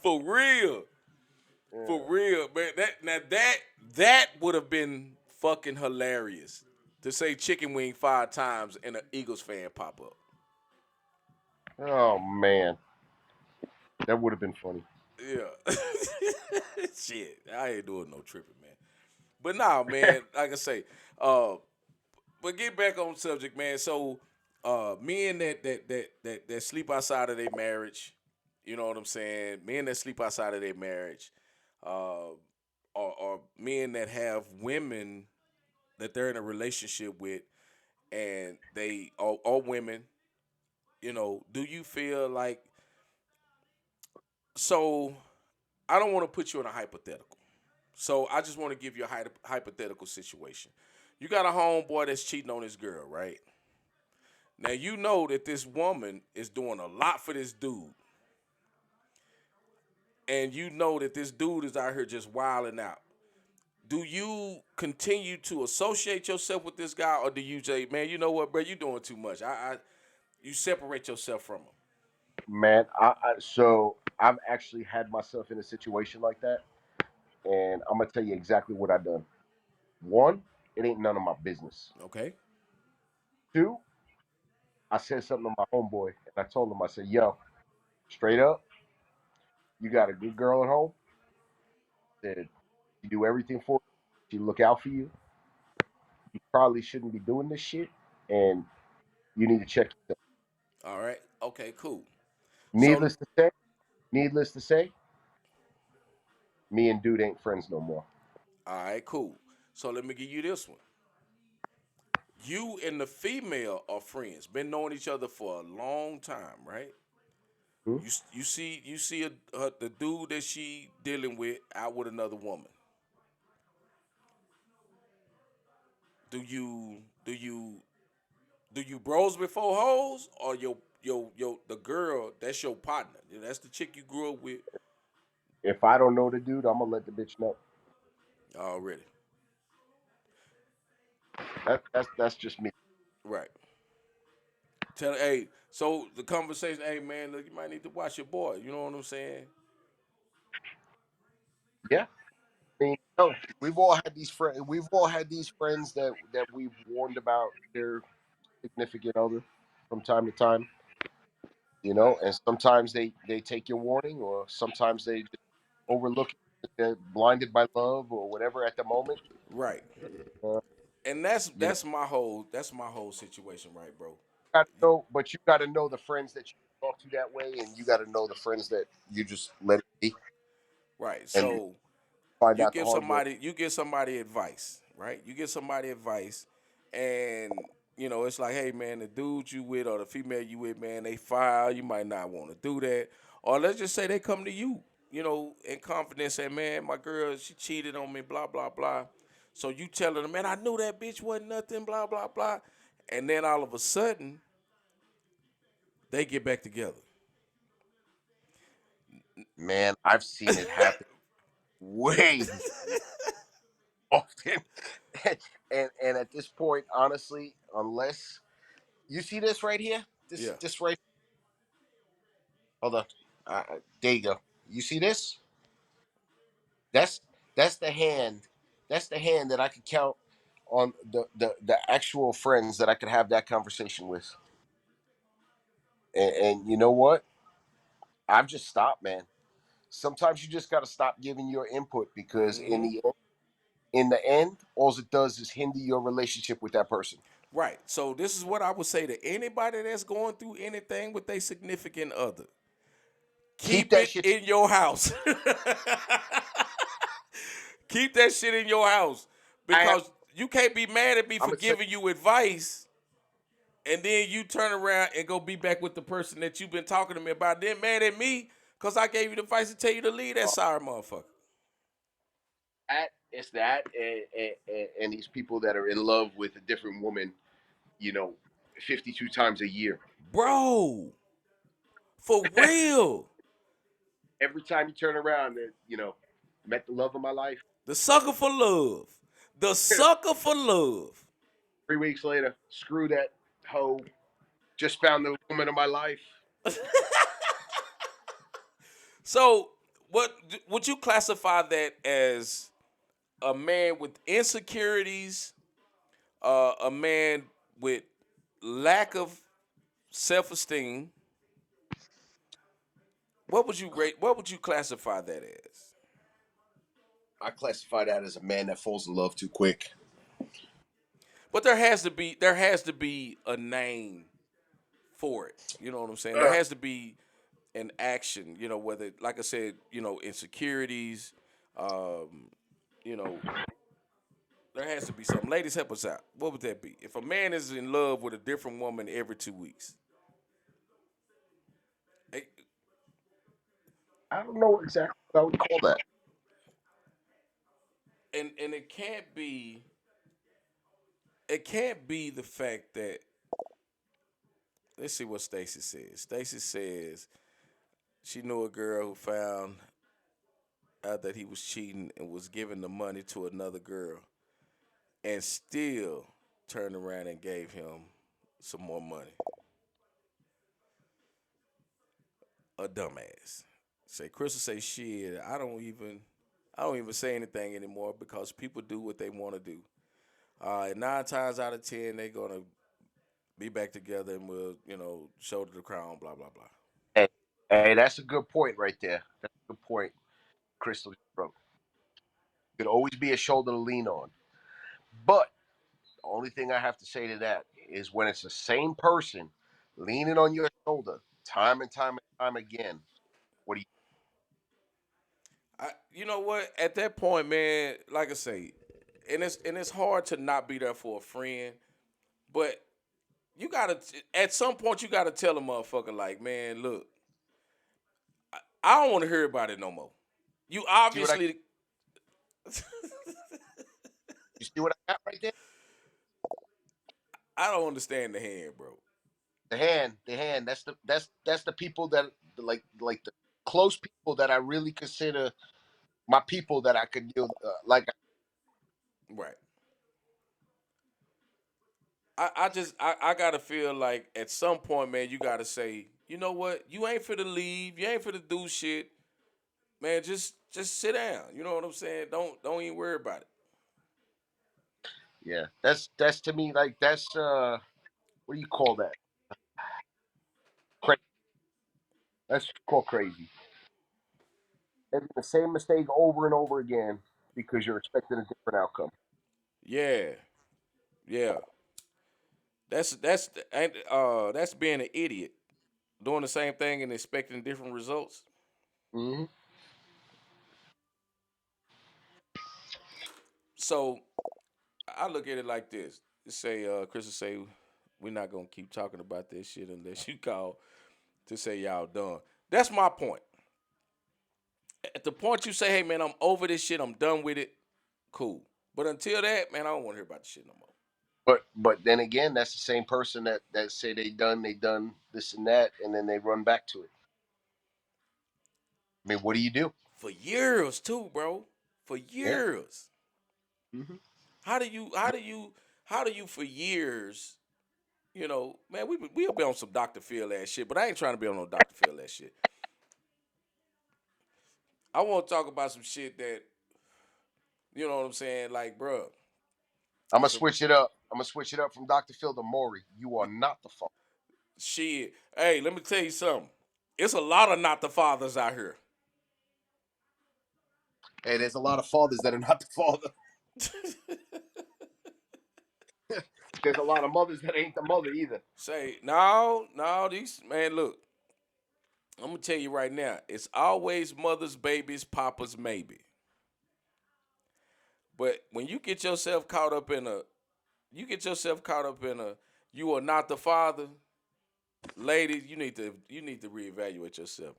For real, Yeah. for real, man. That would have been fucking hilarious to say chicken wing 5 times and an Eagles fan pop up. Oh man, that would have been funny. Yeah. Shit, I ain't doing no tripping, man. But nah, man, like I say, uh, but get back on subject, man. So, men that sleep outside of their marriage, you know what I'm saying? Men that sleep outside of their marriage, or men that have women that they're in a relationship with, and they or women, you know, do you feel like so? I don't want to put you in a hypothetical. So I just want to give you a hypothetical situation. You got a homeboy that's cheating on his girl, right? Now you know that this woman is doing a lot for this dude, and you know that this dude is out here just wilding out. Do you continue to associate yourself with this guy, or do you say, "Man, you know what, bro? You doing too much. You separate yourself from him." Man, so I've actually had myself in a situation like that, and I'm gonna tell you exactly what I done. One, it ain't none of my business. Okay. Two, I said something to my homeboy, and I told him, I said, "Yo, straight up, you got a good girl at home. Said you do everything for her. She look out for you. You probably shouldn't be doing this shit, and you need to check yourself." All right. Okay. Cool. So, Needless to say, needless to say, me and dude ain't friends no more. all right. Cool. So let me give you this one. You and the female are friends, been knowing each other for a long time, right? Hmm? You see the dude that she dealing with out with another woman. Do you bros before hoes, or your the girl that's your partner? That's the chick you grew up with. If I don't know the dude, I'm gonna let the bitch know. already. That's just me. Right. Tell hey, so the conversation, hey man, look, you might need to watch your boy. You know what I'm saying? Yeah. I mean, no, we've all had these friends. We've all had these friends that we've warned about their significant other from time to time. You know, and sometimes they take your warning, or sometimes they just overlook it. They're blinded by love or whatever at the moment. Right. Uh, And that's you know, that's my whole situation, right, bro? gotta know, but you got to know the friends that you talk to that way, and you got to know the friends that you just let it be Right. and So find out the hard way. you give somebody advice, right? You give somebody advice, and it's like, hey man, the dude you with or the female you with, man, they foul. You might not want to do that, or let's just say they come to you, in confidence, say, man, my girl, she cheated on me, blah blah blah. So you telling them, man, I knew that bitch wasn't nothing, blah blah blah, and then all of a sudden they get back together. Man, I've seen it happen way often. And at this point, honestly, unless you see this right here, Yeah. this right, hold on, there you go. You see this? That's that's the hand. That's the hand that I could count on the actual friends that I could have that conversation with. And you know what? I've just stopped, man. Sometimes you just got to stop giving your input because Hmm. in the end, all it does is hinder your relationship with that person. Right. So this is what I would say to anybody that's going through anything with their significant other. Keep Keep that it shit. in your house. Keep that shit in your house I have. because you can't be mad at me I'm for gonna say giving you advice and then you turn around and go be back with the person that you've been talking to me about. Then mad at me because I gave you the advice to tell you to leave that sorry motherfucker. that. It's that, and these people that are in love with a different woman, you know, 52 times a year. Bro, for real. Every time you turn around, met the love of my life. The sucker for love. The sucker for love. 3 weeks later, screw that hoe. Just found the woman of my life. So, what would you classify that as a man with insecurities, a man with lack of self-esteem? What would you rate? What would you classify that as? I classify that as a man that falls in love too quick. But there has to be a name for it. You know what I'm saying? There has to be an action. Whether, like I said, insecurities. Um, you know, there has to be something. Ladies, help us out. What would that be? If a man is in love with a different woman every 2 weeks, eh, I don't know exactly what I would call that. and it can't be the fact that, let's see what Stacy says. Stacy says she knew a girl who found out that he was cheating and was giving the money to another girl and still turned around and gave him some more money. A dumbass. Say Crystal say shit. I don't even say anything anymore because people do what they want to do. And 9 times out of 10, they're gonna be back together and will, shoulder the crown, blah blah blah. Hey, hey, that's a good point right there. That's a good point, Crystal. Bro, could always be a shoulder to lean on. But the only thing I have to say to that is when it's the same person leaning on your shoulder time and time and time again, what do you? You know what? At that point, man, like I say, and it's hard to not be there for a friend, but you gotta at some point you gotta tell a motherfucker like, man, look, I don't want to hear about it no more. You See what I? obviously, You see what I got right there? I don't understand the hand, bro. The hand, the hand. That's the people that like the close people that I really consider my people that I could deal like. Right. I gotta feel like at some point, man, you gotta say, you know what, you ain't finna leave, you ain't finna do shit, man. Just sit down. You know what I'm saying? Don't even worry about it. Yeah, that's to me like that's what do you call that? Crazy. That's called crazy. Making the same mistake over and over again because you're expecting a different outcome. Yeah, yeah. That's being an idiot, doing the same thing and expecting different results. Hmm. So I look at it like this. Say, Chris will say, we're not gonna keep talking about this shit unless you call to say y'all done. That's my point. At the point you say, hey man, I'm over this shit, I'm done with it, cool. But until that, man, I don't want to hear about the shit no more. But then again, that's the same person that say they done this and that, and then they run back to it. I mean, what do you do? For years too, bro. For Yeah. years. Hmm. How do you for years, man, we'll be on some Dr. Phil ass shit, but I ain't trying to be on no Dr. Phil ass shit. I want to talk about some shit that, you know what I'm saying, like, bro. I'm gonna So switch it up. I'm gonna switch it up from Dr. Phil to Maury. You are not the father. shit. Hey, let me tell you something. It's a lot of not the fathers out here. Hey, there's a lot of fathers that are not the father. There's a lot of mothers that ain't the mother either. Say, no, these man, look, I'm gonna tell you right now, it's always mother's babies, papa's maybe. But when you get yourself caught up in a, you are not the father, ladies, you need to reevaluate yourself.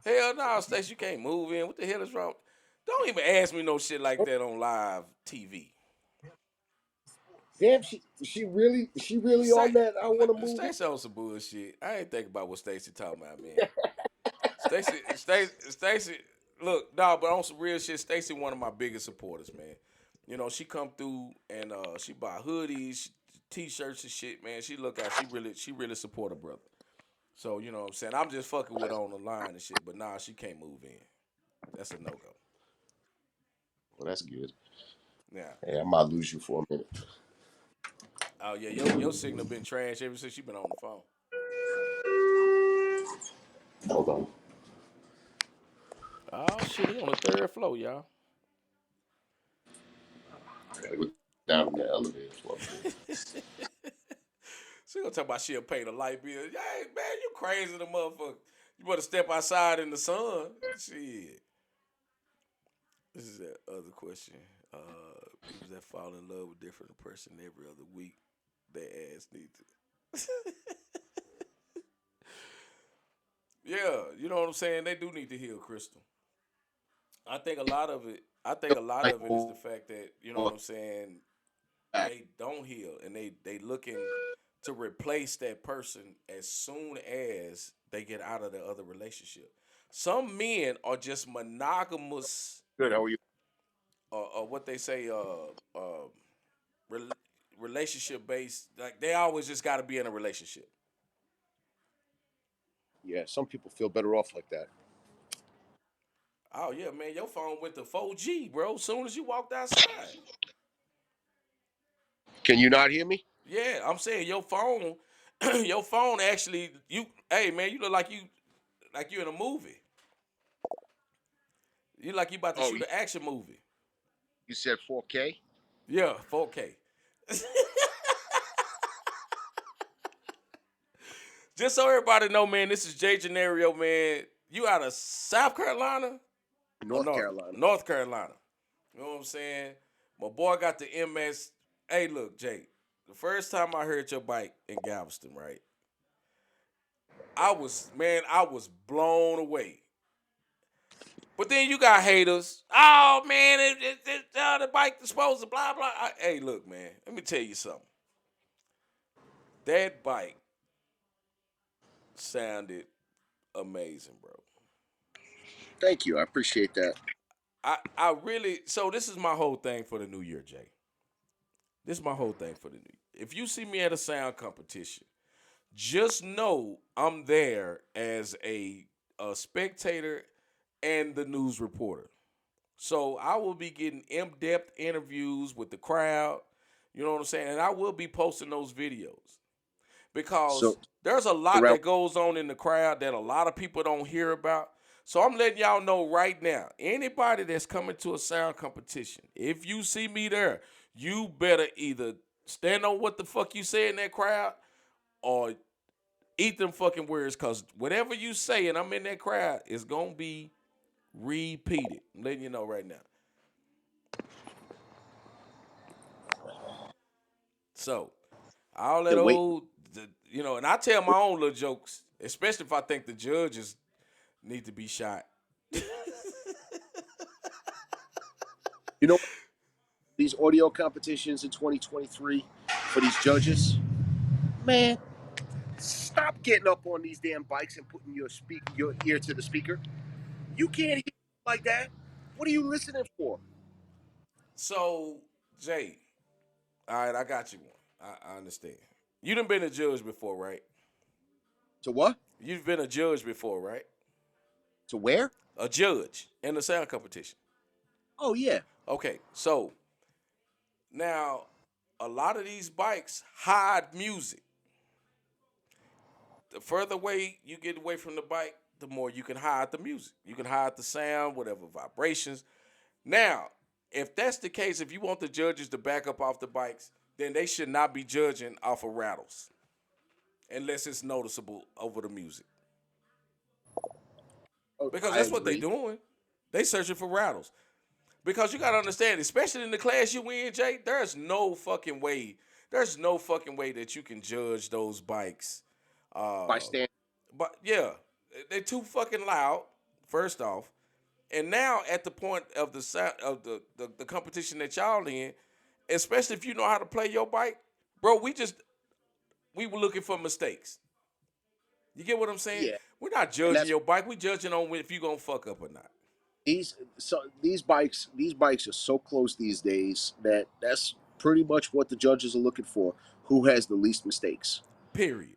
Hell no, Stacey, you can't move in. What the hell is wrong? Don't even ask me no shit like that on live TV. Damn, she really on that. I want to move in. Stacey on some bullshit. I ain't think about what Stacey talking about, man. Stacy, look, dog, but on some real shit, Stacy one of my biggest supporters, man. She come through and she buy hoodies, t-shirts and shit, man. She look out, she really support her brother. So, you know what I'm saying? I'm just fucking with her on the line and shit, but nah, she can't move in. That's a no-go. Well, that's good. Yeah. Hey, I might lose you for a minute. Oh yeah, your signal been trash ever since you been on the phone. Hold on. Oh shit, he on the third floor, y'all. I gotta go down in the elevator for a bit. She gonna talk about she'll pay the light bill. Hey man, you crazy the motherfucker. You better step outside in the sun. Shit. This is that other question. People that fall in love with different person every other week, their ass need to. Yeah, you know what I'm saying. They do need to heal, Crystal. I think a lot of it. I think a lot Like, of it is the fact that you know what I'm saying. back. They don't heal, and they looking to replace that person as soon as they get out of the other relationship. Some men are just monogamous, Good. How are you? or what they say, rel- relationship based. Like they always just got to be in a relationship. Yeah, some people feel better off like that. Oh yeah, man, your phone went to 4G, bro. As soon as you walked outside. Can you not hear me? Yeah, I'm saying your phone, your phone actually. Hey man, you look like you in a movie. You like you about to Oh, shoot an action movie. you said 4K? Yeah, 4K. Just so everybody know, man, this is Jay Genario, man. You out of South Carolina or North Carolina. North Carolina? You know what I'm saying? My boy got the MS. Hey, look, Jay. The first time I heard your bike in Galveston, right? I was blown away. But then you got haters. Oh man, the bike disposal, blah blah. Hey, look, man. Let me tell you something. That bike sounded amazing, bro. Thank you. I appreciate that. I really, so this is my whole thing for the new year, Jay. This is my whole thing for the new year. If you see me at a sound competition, just know I'm there as a spectator and the news reporter. So I will be getting in-depth interviews with the crowd. You know what I'm saying? And I will be posting those videos because So there's a lot around that goes on in the crowd that a lot of people don't hear about. So I'm letting y'all know right now, anybody that's coming to a sound competition, if you see me there, you better either stand on what the fuck you say in that crowd or eat them fucking words, because whatever you say and I'm in that crowd is going to be repeated. I'm letting you know right now. So all that the wait. old, and I tell my own little jokes, especially if I think the judges need to be shot. You know these audio competitions in 2023 for these judges, man. Stop getting up on these damn bikes and putting your ear to the speaker. You can't hear like that. What are you listening for? So, Jay, all right, I got you one. I understand. You done been a judge before, right? To what? You've been a judge before, right? To where? A judge in the sound competition. Oh yeah. Okay, so now a lot of these bikes hide music. The further away you get away from the bike, the more you can hide the music. You can hide the sound, whatever vibrations. Now, if that's the case, if you want the judges to back up off the bikes, then they should not be judging off of rattles unless it's noticeable over the music. Oh, Because I that's what they agree. doing. They searching for rattles. Because you gotta understand, especially in the class you in, Jay, there's no fucking way. There's no fucking way that you can judge those bikes. By Uh, stand. but yeah, they're too fucking loud. First off, and now at the point of the competition that y'all in, especially if you know how to play your bike, bro, we were looking for mistakes. You get what I'm saying? Yeah, We're not and judging that's your bike. We judging on if you gonna fuck up or not. these bikes are so close these days that that's pretty much what the judges are looking for. Who has the least mistakes? Period.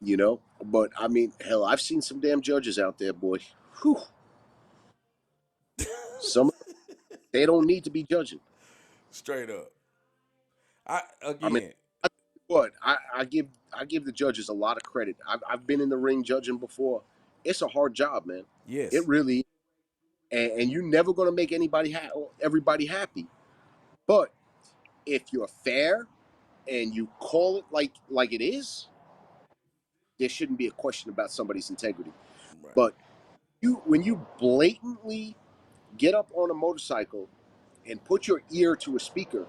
You know. But I mean, hell, I've seen some damn judges out there, boy. Whew. Some they don't need to be judging. Straight up. I I mean, again, what I give the judges a lot of credit. I've been in the ring judging before. It's a hard job, man. It yes. really, and you're never gonna make everybody happy. But if you're fair and you call it like it is, there shouldn't be a question about somebody's integrity. Right. But when you blatantly get up on a motorcycle and put your ear to a speaker,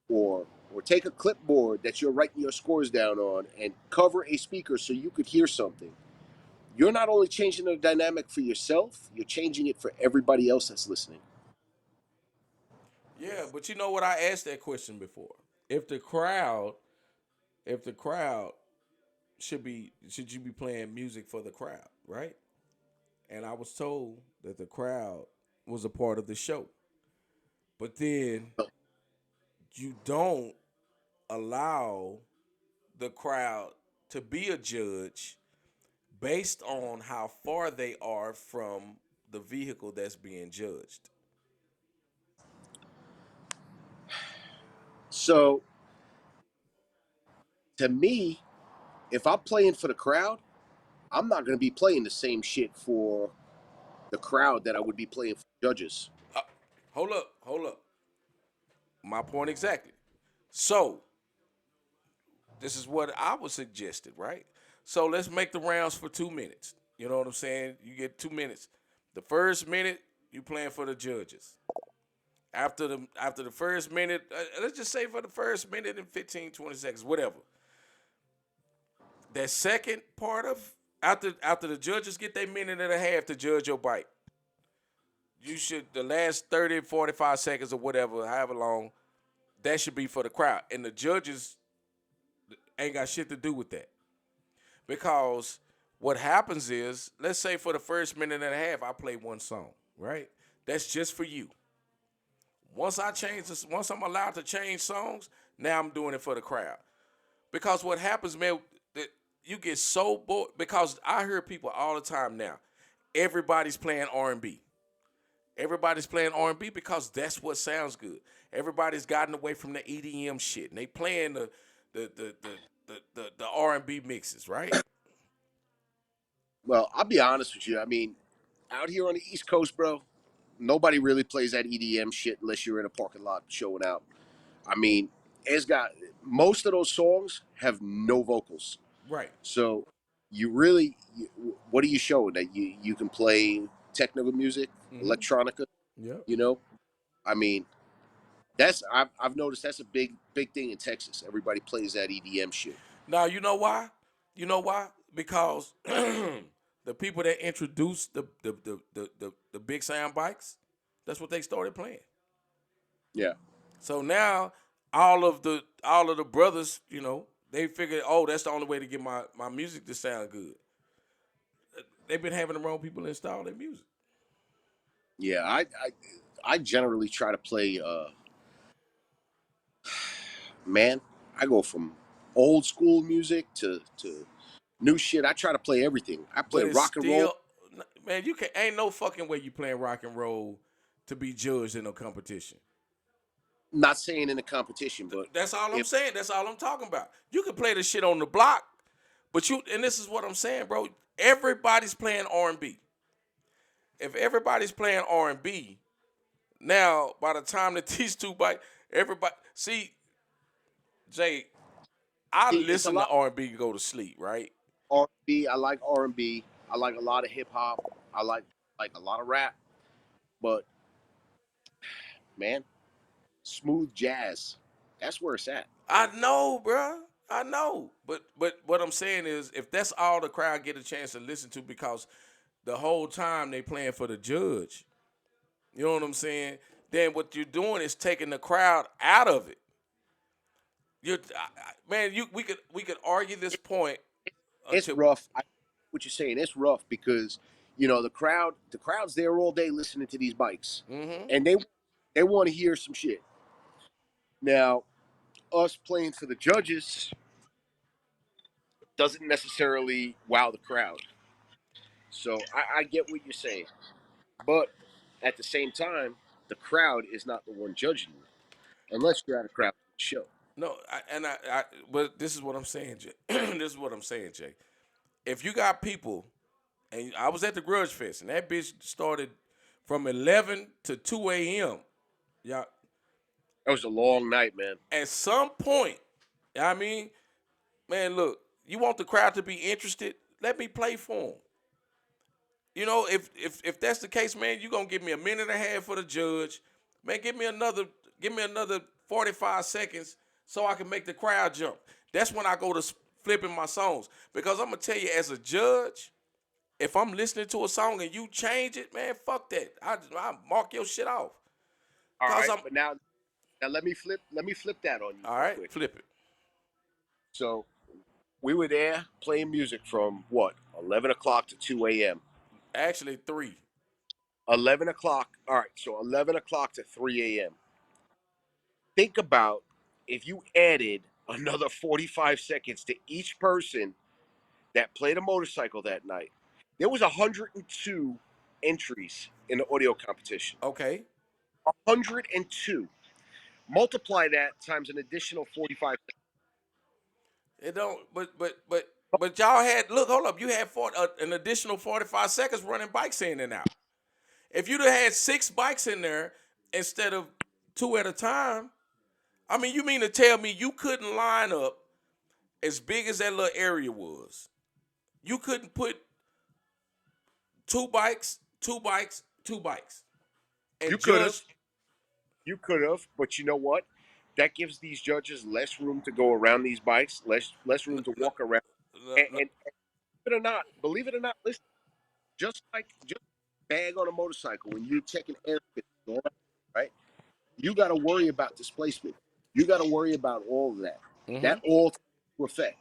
or take a clipboard that you're writing your scores down on and cover a speaker so you could hear something, you're not only changing the dynamic for yourself, you're changing it for everybody else that's listening. Yeah, but you know what? I asked that question before. If the crowd, if the crowd should you be playing music for the crowd, right? And I was told that the crowd was a part of the show. But then you don't allow the crowd to be a judge based on how far they are from the vehicle that's being judged. So to me, if I'm playing for the crowd, I'm not going to be playing the same shit for the crowd that I would be playing for judges. Uh, hold up. My point exactly. So this is what I was suggested, right? So let's make the rounds for 2 minutes. You know what I'm saying? You get 2 minutes. The first minute you playing for the judges. After the first minute, let's just say for the first minute and 15, 20 seconds, whatever. That second part of after the judges get their minute and a half to judge your bike, you should the last 30, 45 seconds or whatever, however long, that should be for the crowd. And the judges ain't got shit to do with that. because what happens is, let's say for the first minute and a half, I play one song, right? That's just for you. Once I change this, once I'm allowed to change songs, now I'm doing it for the crowd. Because what happens, man, that you get so bored. Because I hear people all the time now. Everybody's playing R&B. Everybody's playing R&B because that's what sounds good. Everybody's gotten away from the EDM shit, and they playing the R&B mixes, right? Well, I'll be honest with you. I mean, out here on the East Coast, bro, nobody really plays that EDM shit unless you're in a parking lot showing out. I mean, it's got most of those songs have no vocals. Right. So what are you showing that you can play technical music, Mm-hmm. electronica? Yep. You know, I mean, I've noticed that's a big thing in Texas. Everybody plays that EDM shit. Now you know why? You know why? Because the people that introduced the big sound bikes, that's what they started playing. Yeah, So now all of the brothers, they figured, oh, that's the only way to get my music to sound good. They've been having the wrong people install their music. yeah. I generally try to play. Man, I go from old school music to new shit. I try to play everything. I play But it's rock and roll. still, man, you can ain't no fucking way you playing rock and roll to be judged in a competition. Not saying in a competition, but That's all I'm if saying. That's all I'm talking about. You can play the shit on the block, but and this is what I'm saying, bro. Everybody's playing R&B. If everybody's playing R&B, now by the time that these two bite, everybody see, Jay, I it's a listen to lot R&B to go to sleep, right? of R&B. I like R&B. I like a lot of hip hop. I like a lot of rap. But man, smooth jazz. That's where it's at. I know, bruh. I know. But what I'm saying is, if that's all the crowd get a chance to listen to, because the whole time they playing for the judge, you know what I'm saying? Then what you're doing is taking the crowd out of it. Man, we could argue this point It's until. rough. What you're saying, it's rough because the crowd's there all day listening to these bikes, Mm-hmm. and they want to hear some shit. Now, us playing for the judges doesn't necessarily wow the crowd. So I get what you're saying, but at the same time, the crowd is not the one judging you unless you're at a crowd show. No, but this is what I'm saying, Jay. This is what I'm saying, Jay. If you got people, and I was at the Grudge Fest, and that bitch started from 11 to 2 a.m. Y'all, That was a long night, man. at some point, I mean, man, look, you want the crowd to be interested? Let me play for them. If that's the case, man, you gonna give me a minute and a half for the judge. Man, give me another 45 seconds so I can make the crowd jump. That's when I go to flipping my songs. Because I'm gonna tell you, as a judge, if I'm listening to a song and you change it, man, fuck that. I mark your shit off. All Cause right, I'm but now let me flip that on you all real right, quick. flip it. So we were there playing music from what 11 o'clock to 2 a.m. Actually, 3. 11 o'clock. All right, so 11 o'clock to 3 a.m. Think about if you added another 45 seconds to each person that played a motorcycle that night. There was 102 entries in the audio competition. Okay. 102. Multiply that times an additional 45. It don't. But y'all had, look. Hold up. You had an additional 45 seconds running bikes in and out. If you'd have had 6 bikes in there instead of 2 at a time, I mean, you mean to tell me you couldn't line up as big as that little area was? You couldn't put 2 bikes, and You could judge. have. You could have, but you know what? That gives these judges less room to go around these bikes, less N- room to n- walk around. n- And believe it or not, listen, just bag on a motorcycle when you're checking air conditioning, right? You got to worry about displacement. You got to worry about all of that. Mhm. That all takes into effect.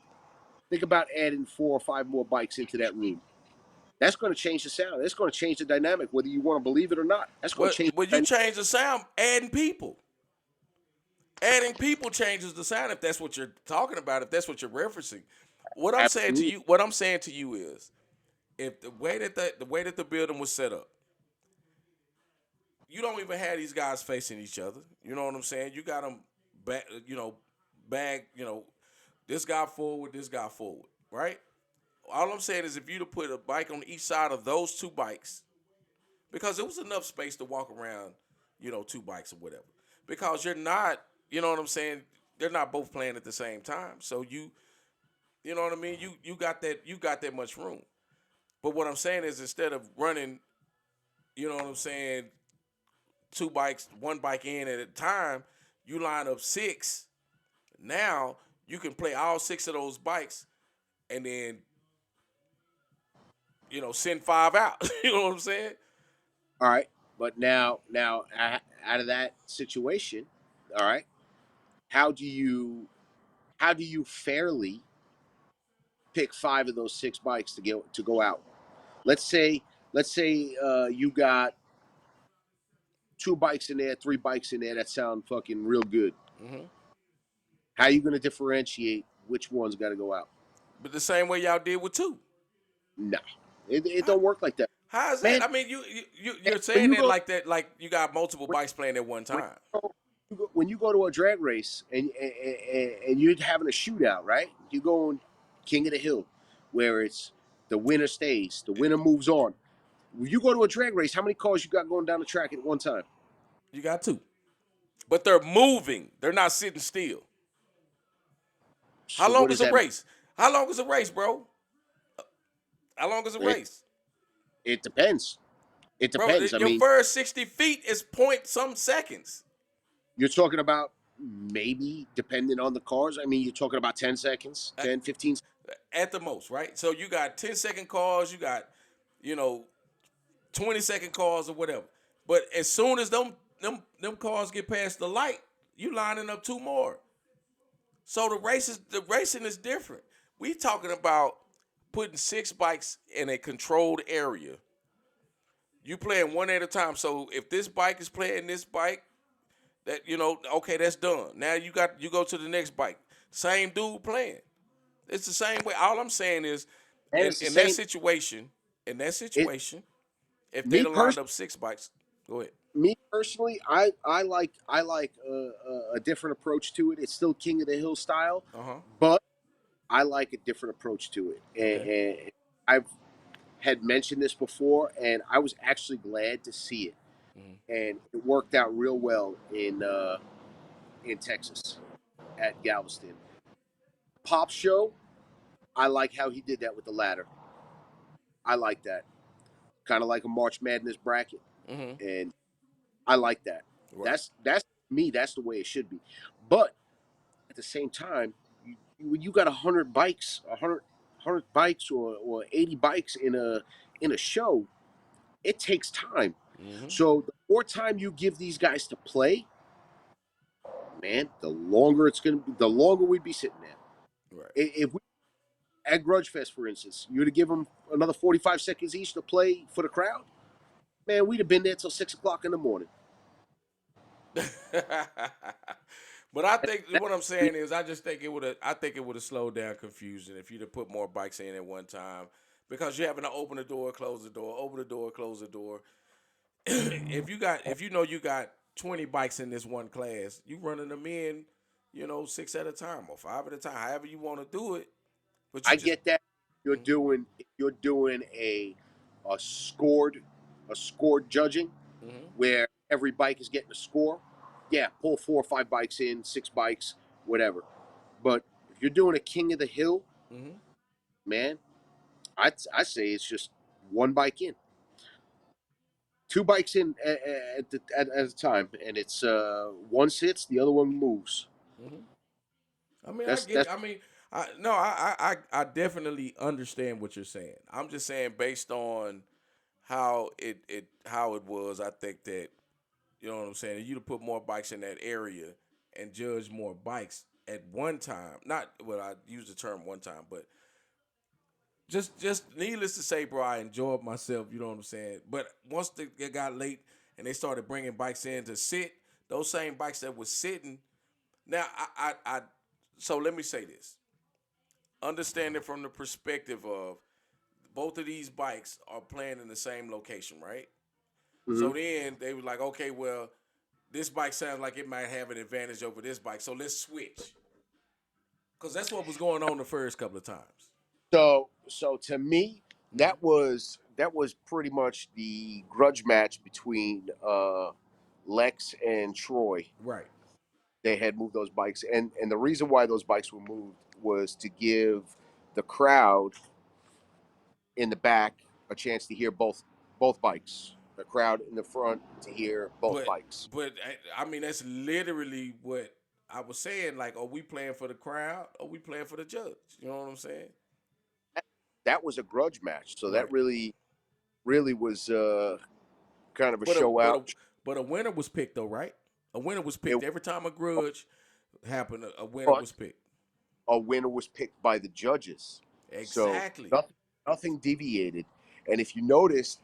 Think about adding 4 or 5 more bikes into that room. That's going to change the sound. That's going to change the dynamic, whether you want to believe it or not. That's going to Well, change when the you dynamic. change the sound, adding people. Adding people changes the sound if that's what you're talking about, if that's what you're referencing. Absolutely. What I'm saying to you is, if the way that the building was set up, you don't even have these guys facing each other. You know what I'm saying? You got them back, this guy forward, right? All I'm saying is if you'd have put a bike on each side of those two bikes, because there was enough space to walk around, two bikes or whatever. Because you're not, you know what I'm saying? They're not both playing at the same time. So you know what I mean? You got that much room. But what I'm saying is instead of running, you know what I'm saying, two bikes, one bike in at a time, you line up six. Now you can play all six of those bikes and then, send five out. You know what I'm saying? All right. But now, out of that situation, all right, how do you fairly pick 5 of those 6 bikes to go out? Let's say you got 2 bikes in there, 3 bikes in there that sound fucking real good. Hmm. How are you going to differentiate which one's got to go out? But the same way y'all did with two. No, it How, don't work like that, how is that? man. I mean, you're When saying you that go like you got multiple when, bikes playing at one when time. when you go to a drag race and you're having a shootout, right? You go on King of the Hill, where it's the winner stays, the winner moves on. When you go to a drag race, how many cars you got going down the track at one time? You got two, but they're moving. They're not sitting still. How So what long does is a that mean? race? How long is a race, bro? How long is a It, race, it depends. It bro? depends. I Your mean, first 60 feet is point some seconds you're talking about maybe depending on the cars. I mean, you're talking about 10 seconds, at, 10, 15. at the most, right? So you got 10-second calls. You got, you know, 20-second calls or whatever. But as soon as them cars get past the light, you lining up two more. So the racing is different. We talking about putting six bikes in a controlled area. You playing one at a time. So if this bike is playing this bike, that okay, that's done. Now you go to the next bike. Same dude playing. It's the same way. All I'm saying is, And in, it's the in that same. situation, in that It situation, if they'd me have lined personally. up six bikes, go ahead. Me personally, I like a different approach to it. It's still King of the Hill style, Uh huh. but I like a different approach to it. Okay. And I've had mentioned this before, and I was actually glad to see it. Mm-hmm. And it worked out real well in Texas at Galveston. Pop show, I like how he did that with the ladder. I like that, kind of like a March Madness bracket, Mm-hmm. and I like that. Right. That's me. That's the way it should be. But at the same time, when you got 100 bikes, 100 bikes or 80 bikes in a show, it takes time. Mm-hmm. So the more time you give these guys to play, man, the longer it's gonna be. The longer we'd be sitting there. Right. If we at Grudge Fest, for instance, you were to give them another 45 seconds each to play for the crowd, man, we'd have been there till 6 o'clock in the morning. But I think That, what I'm saying is, I just think it would have. I think it would have slowed down confusion if you'd have put more bikes in at one time, because you're having to open the door, close the door, open the door, close the door. If you got 20 bikes in this one class, you running them in, six at a time or five at a time, however you want to do it. But you I just get that mhm, you're doing a scored a scored judging mhm, where every bike is getting a score. Yeah, pull 4 or 5 bikes in, 6 bikes, whatever. But if you're doing a King of the Hill, mhm. man, I say it's just 1 bike in, 2 bikes in at a time, and it's one sits, the other one moves. Mhm. I mean, I That's get it. that's I mean, I no, I definitely understand what you're saying. I'm just saying based on how it was. I think that you know what I'm saying. You to put more bikes in that area and judge more bikes at one time. Not well, I use the term one time, but just needless to say, bro, I enjoyed myself. You know what I'm saying? But once it got late and they started bringing bikes in to sit, those same bikes that was sitting. Now, so let me say this. Understand it from the perspective of both of these bikes are playing in the same location, right? Hmm. So then they were like, okay, well, this bike sounds like it might have an advantage over this bike, so let's switch. Because that's what was going on the first couple of times. So to me, Hmm. that was pretty much the grudge match between Lex and Troy. Right. They had moved those bikes, and the reason why those bikes were moved was to give the crowd in the back a chance to hear both bikes. The crowd in the front to hear both But bikes. I mean that's literally what I was saying. Like, are we playing for the crowd? Or are we playing for the judge? You know what I'm saying? That was a grudge match, so that Right. really was kind of a But a show but a out. but a winner was picked though, right? A winner was It, picked every time a grudge happened. A winner but was picked. a winner was picked by the judges, so Exactly. nothing deviated. And if you noticed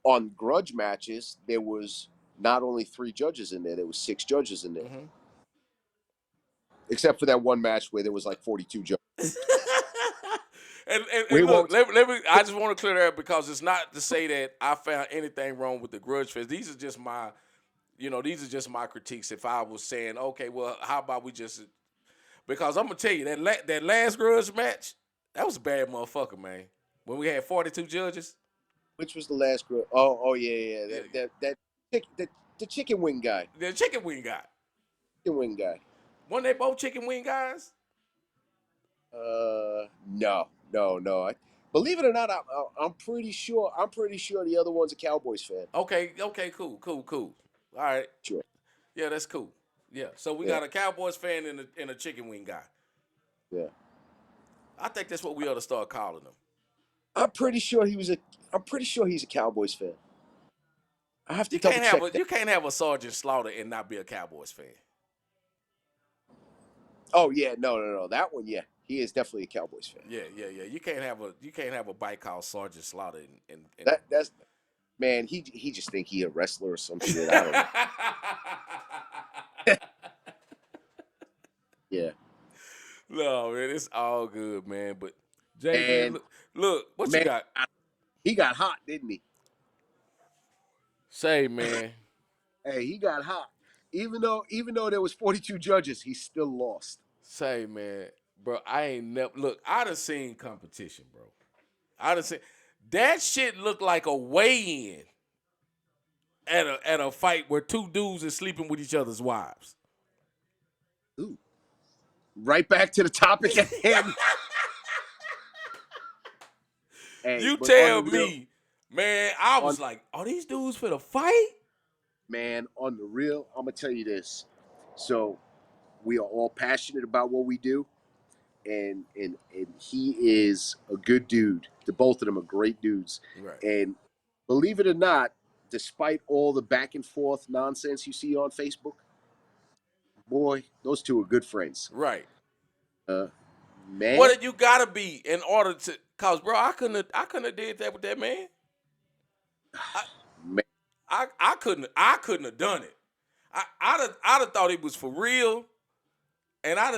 on grudge matches, there was not only three judges in there, there was six judges in there, Hmm. except for that one match where there was like 42 judges. And We look, won't. let me. I just want to clear that up because it's not to say that I found anything wrong with the grudge fest. These are just my, these are just my critiques. If I was saying, okay, well, how about we just because I'm gonna tell you that last grudge match, that was a bad motherfucker, man. When we had 42 judges, Which was the last grudge? Oh yeah, yeah. yeah, The chicken wing guy. the chicken wing guy. Chicken wing guy. Weren't they both chicken wing guys? No, no, no. Believe it or not, I'm pretty sure. I'm pretty sure the other one's a Cowboys fan. Okay, okay, cool, cool, cool. All right, Sure. yeah, that's cool. Yeah, so we Yeah, got a Cowboys fan and a chicken wing guy. yeah. I think that's what we ought to start calling them. I'm pretty sure he was a. I'm pretty sure he's a Cowboys fan. I have to double check that. You can't have a Sergeant Slaughter and not be a Cowboys fan. Oh yeah, no, no, no. That one, yeah, he is definitely a Cowboys fan. Yeah, yeah, yeah. You can't have a bike called Sergeant Slaughter and That's man. He just think he a wrestler or some shit. I don't know. Yeah, No, man, it's all good, man. But Jay, man, and look, what you man, got? he got hot, didn't he? Say, man. Hey, he got hot. Even though there was 42 judges, he still lost. Say, man. Bro, I ain't never look, I done seen competition, bro. I done seen that shit look like a weigh-in at a fight where two dudes is sleeping with each other's wives. Ooh. Right back to the topic at hand. Hey, You but on the tell real, me, man, I on was like, are these dudes for the fight? man, on the real, I'm gonna tell you this. So we are all passionate about what we do, and he is a good dude. The both of them are great dudes. Right. And believe it or not, despite all the back and forth nonsense you see on Facebook, boy, those two are good friends. Right. Uh, man, What you gotta be in order to cause bro, I couldn't have did that with that man. I man, I couldn't have done it. I'd have thought he was for real, and I'd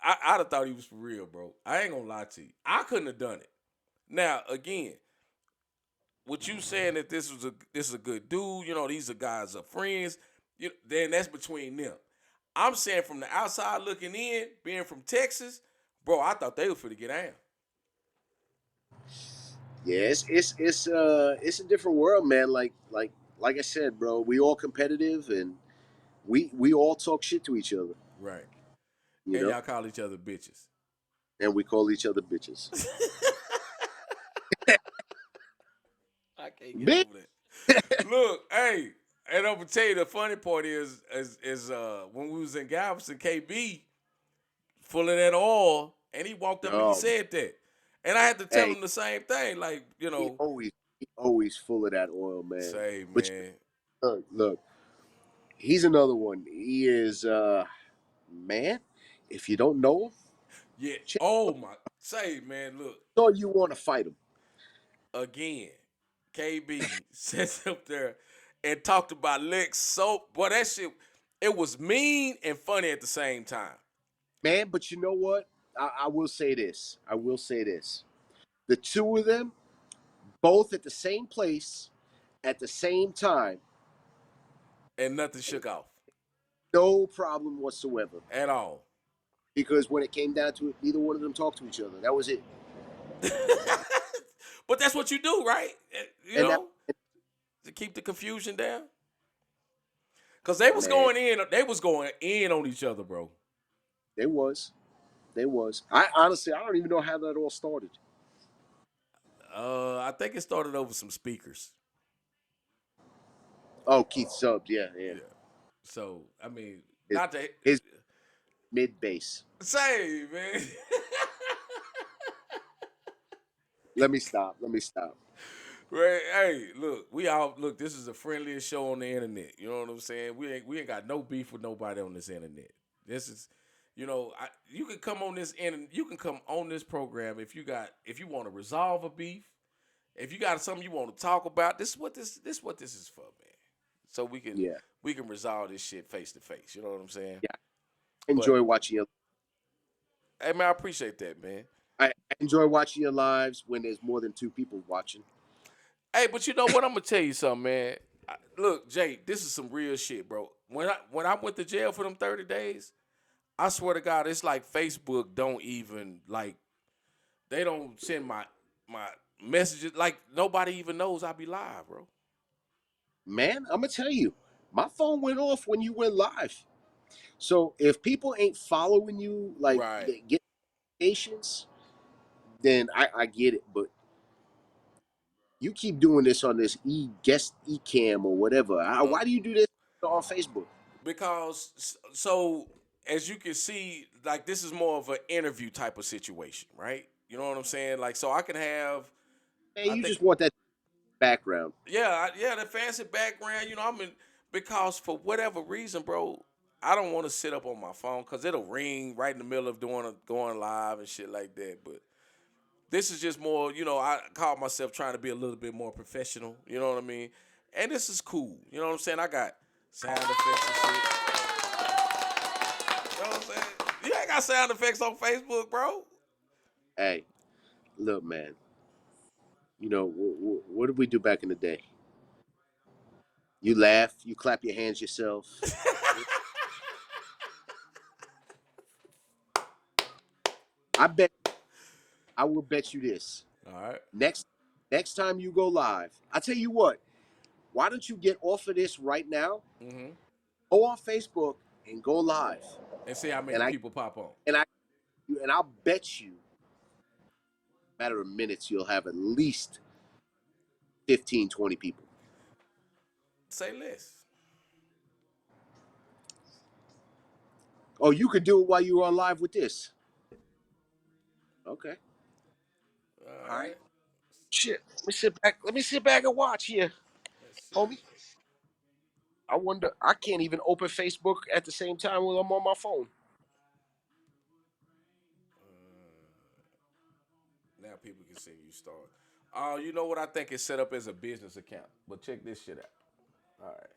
have thought he was for real, bro. I ain't gonna lie to you. I couldn't have done it. Now, again, with you saying that this is a good dude, these are guys are friends, then that's between them. I'm saying from the outside looking in, being from Texas, bro, I thought they were finna get down. yeah, it's a different world, man. Like I said, bro, we all competitive and we all talk shit to each other, Right. you And know, y'all call each other bitches. and we call each other bitches. I can't get Bitch. over that. Look, hey, and I'm gonna tell you the funny part is when we was in Galveston, KB full of that oil, and he walked up and he Oh, said that, and I had to tell hey, him the same thing, like he always full of that oil, man. say But man, look, he's another one. He is man. If you don't know him, Yeah. Oh my. Say, man, look So you want to fight him, again. KB sits up there and talked about Lex so. Boy, that shit. It was mean and funny at the same time. man. But you know what? I will say this. I will say this. The two of them, both at the same place, at the same time, And nothing shook off no problem whatsoever. at all. Because when it came down to it, neither one of them talked to each other. That was it. But that's what you do, right? You And that, know, to keep the confusion down. Cause they was man, going in, they was going in on each other, bro. there was, there was. I honestly, I don't even know how that all started. I think it started over some speakers. Oh, Keith Subs, yeah, yeah. Yeah. So I mean, His, not to his mid bass. say, man. Let me stop. Let me stop. Right, hey, look, we all look. This is the friendliest show on the internet. You know what I'm saying? We ain't got no beef with nobody on this internet. This is, you can come on this you can come on this program if you want to resolve a beef, if you got something you want to talk about. This is for, man. So Yeah, we can resolve this shit face to face. You know what I'm saying? yeah. I But enjoy watching your. hey, man, I appreciate that, man. I enjoy watching your lives when there's more than two people watching. Hey, but you know what? I'm gonna tell you something, man. Look, Jay, this is some real shit, bro. When I went to jail for them 30 days, I swear to God, it's like Facebook don't even like they don't send my messages. Like nobody even knows I be live, bro. Man, I'm gonna tell you, my phone went off when you went live. So if people ain't following you, like Right. they get patience, then I get it. But you keep doing this on this guest cam or whatever. Uh, Why do you do this on Facebook? because so as you can see, like this is more of an interview type of situation, right? You know what I'm saying? Like so I can have Man, I you think just want that background. yeah, yeah, the fancy background. I'm in because for whatever reason, bro, I don't want to sit up on my phone because it'll ring right in the middle of going live and shit like that. But this is just more, I call myself trying to be a little bit more professional. You know what I mean? And this is cool. You know what I'm saying? I got sound effects and shit. You know what I'm saying? You ain't got sound effects on Facebook, bro. Hey, look, man. You know what did we do back in the day? You laugh, you clap your hands yourself. I bet I will bet you this. All right. Next next time you go live, I tell you what. Why don't you get off of this right now? Mm-hmm. Go on Facebook and go live. And see how many And I people pop on. and I and I'll bet you, matter of minutes, you'll have at least 15, 20 people. Say less. Oh, you could do it while you're on live with this. Okay. All All right. right. Shit. Let me sit back. Let me sit back and watch here, Let's see. homie. I wonder. I can't even open Facebook at the same time while I'm on my phone. Now people can see you start. Oh, you know what I think is set up as a business account. But check this shit out. All right.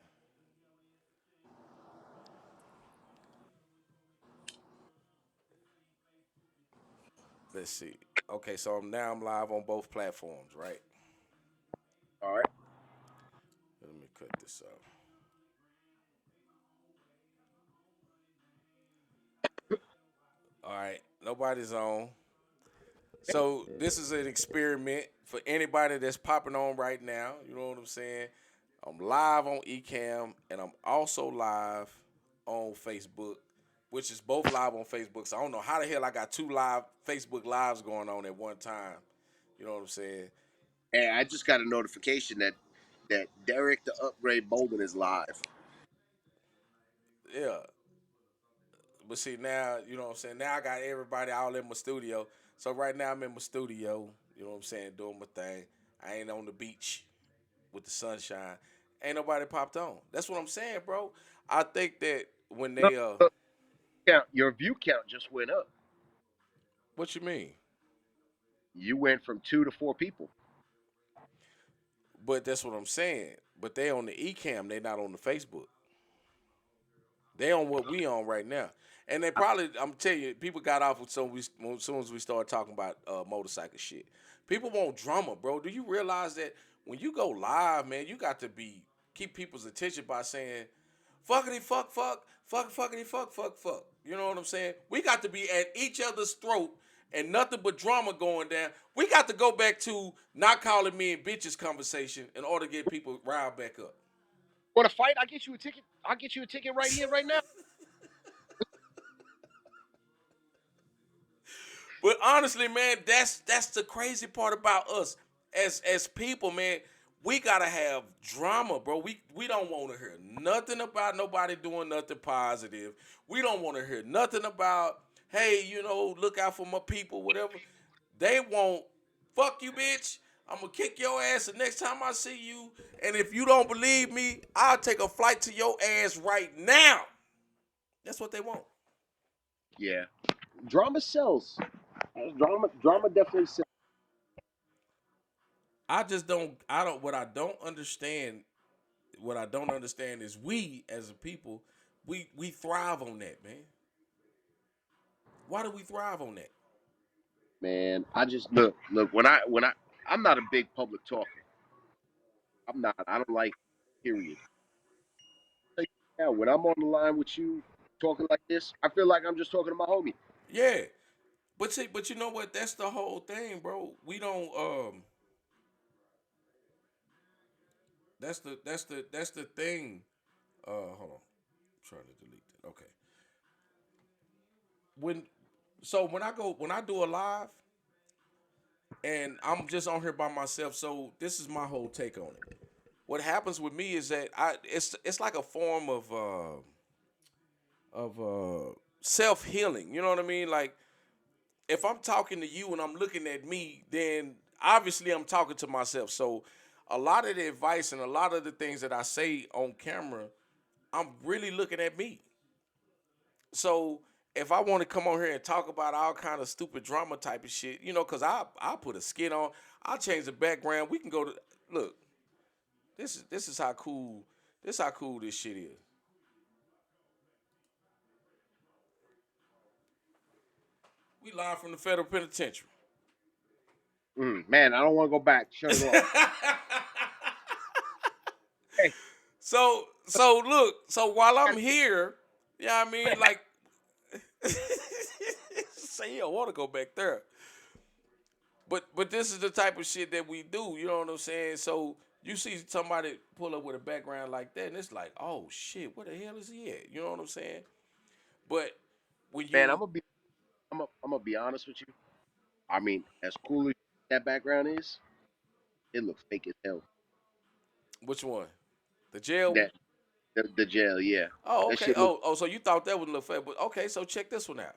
Let's see. Okay, so now I'm live on both platforms, right? All right. Let me cut this out. All right. Nobody's on. So this is an experiment for anybody that's popping on right now. You know what I'm saying? I'm live on Ecamm and I'm also live on Facebook, which is both live on Facebook. So I don't know how the hell I got two live Facebook lives going on at one time. You know what I'm saying? Hey, I just got a notification that Derek the Upgrade Bolden is live. Yeah. But see now, you know what I'm saying? Now I got everybody all in my studio. So right now I'm in my studio, you know what I'm saying, doing my thing. I ain't on the beach with the sunshine. Ain't nobody popped on. That's what I'm saying, bro. I think that when No, they look, count your view count just went up. What you mean? You went from 2 to 4 people. But that's what I'm saying. But they on the Ecamm, they not on the Facebook. They on what we on right now. And they probably, I'm telling you, people got off with as soon as we started talking about motorcycle shit. People want drama, bro. Do you realize that when you go live, man, you got to keep people's attention by saying, fuckity fuck fuck, fuckity fuck fuck fuck. You know what I'm saying? We got to be at each other's throat and nothing but drama going down. We got to go back to not calling me and bitches conversation in order to get people riled back up. Want to fight? I'll get you a ticket. I'll get you a ticket right here, right now. But honestly, man, that's the crazy part about us as people, man. We gotta have drama, bro. We don't want to hear nothing about nobody doing nothing positive. We don't want to hear nothing about, hey, look out for my people, whatever. They want, fuck you, bitch. I'm gonna kick your ass the next time I see you. And if you don't believe me, I'll take a flight to your ass right now. That's what they want. Yeah. Drama sells. Drama definitely sells. I just don't. I don't. What I don't understand. What I don't understand is we as a people, we thrive on that, man. Why do we thrive on that? Man, I just look when I I'm not a big public talker. I'm not. I don't like period. Now, when I'm on the line with you talking like this, I feel like I'm just talking to my homie. Yeah, but see, but you know what? That's the whole thing, bro. We don't. That's the thing. Hold on. I'm trying to delete that. Okay. When when I do a live and I'm just on here by myself, so this is my whole take on it. What happens with me is that it's like a form of self healing. You know what I mean? Like if I'm talking to you and I'm looking at me, then obviously I'm talking to myself. So a lot of the advice and a lot of the things that I say on camera, I'm really looking at me. So if I want to come on here and talk about all kind of stupid drama type of shit, cause I put a skit on, I'll change the background. We can go to look. This is how cool this shit is. We live from the federal penitentiary. Man, I don't want to go back. Shut it off. Hey, So look, so while I'm here, yeah, I mean, like, say you don't want to go back there, but this is the type of shit that we do. You know what I'm saying? So you see somebody pull up with a background like that, and it's like, oh shit, where the hell is he at? You know what I'm saying? But when man, you, I'm gonna be honest with you. I mean, as cool as that background is, it looks fake as hell. which one? The jail one? That the jail, yeah, Oh, that okay. shit looks. Oh, so you thought that would look fake, but okay. So check this one out.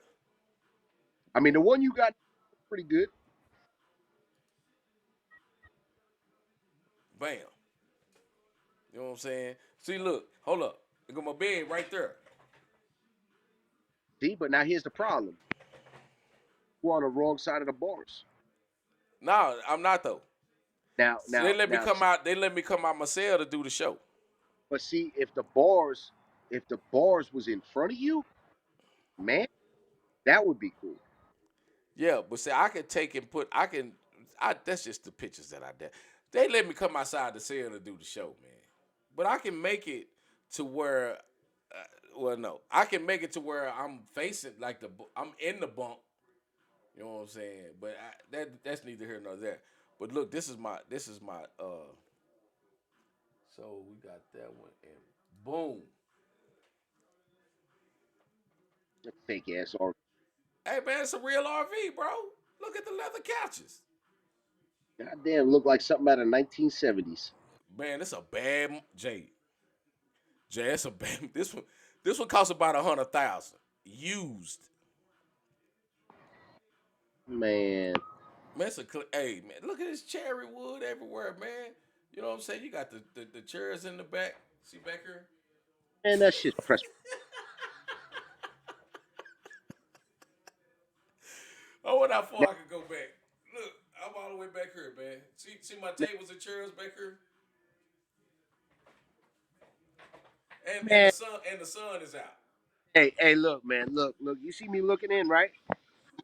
I mean, the one you got pretty good. Bam. You know what I'm saying? See, look, hold up. I got my bed right there. See, but now here's the problem. We're on the wrong side of the bars. No, I'm not though. Now, So they now, let me now. come out. They let me come out my cell to do the show. But see, if the bars was in front of you, man, that would be cool. Yeah, but see, I can take and put. I can. That's just the pictures that I did. They let me come outside the cell to do the show, man. But I can make it to where. Well, no, I can make it to where I'm facing like I'm in the bunk. You know what I'm saying? But that's neither here nor there. But look, this is my. So we got that one, and boom. Fake ass or Hey man, it's a real RV, bro. Look at the leather couches. goddamn look like something out of 1970s. Man, it's a bad Jay. Jay, it's a bad. This one costs about 100,000 used. Man, Man, hey man, look at this cherry wood everywhere, man. You know what I'm saying? You got the chairs in the back. See back here? man, that shit's press. I wonder how far Now, I could go back. Look, I'm all the way back here, man. See my now, tables and chairs back here, and man, the sun is out. hey, look, man, look. You see me looking in, right?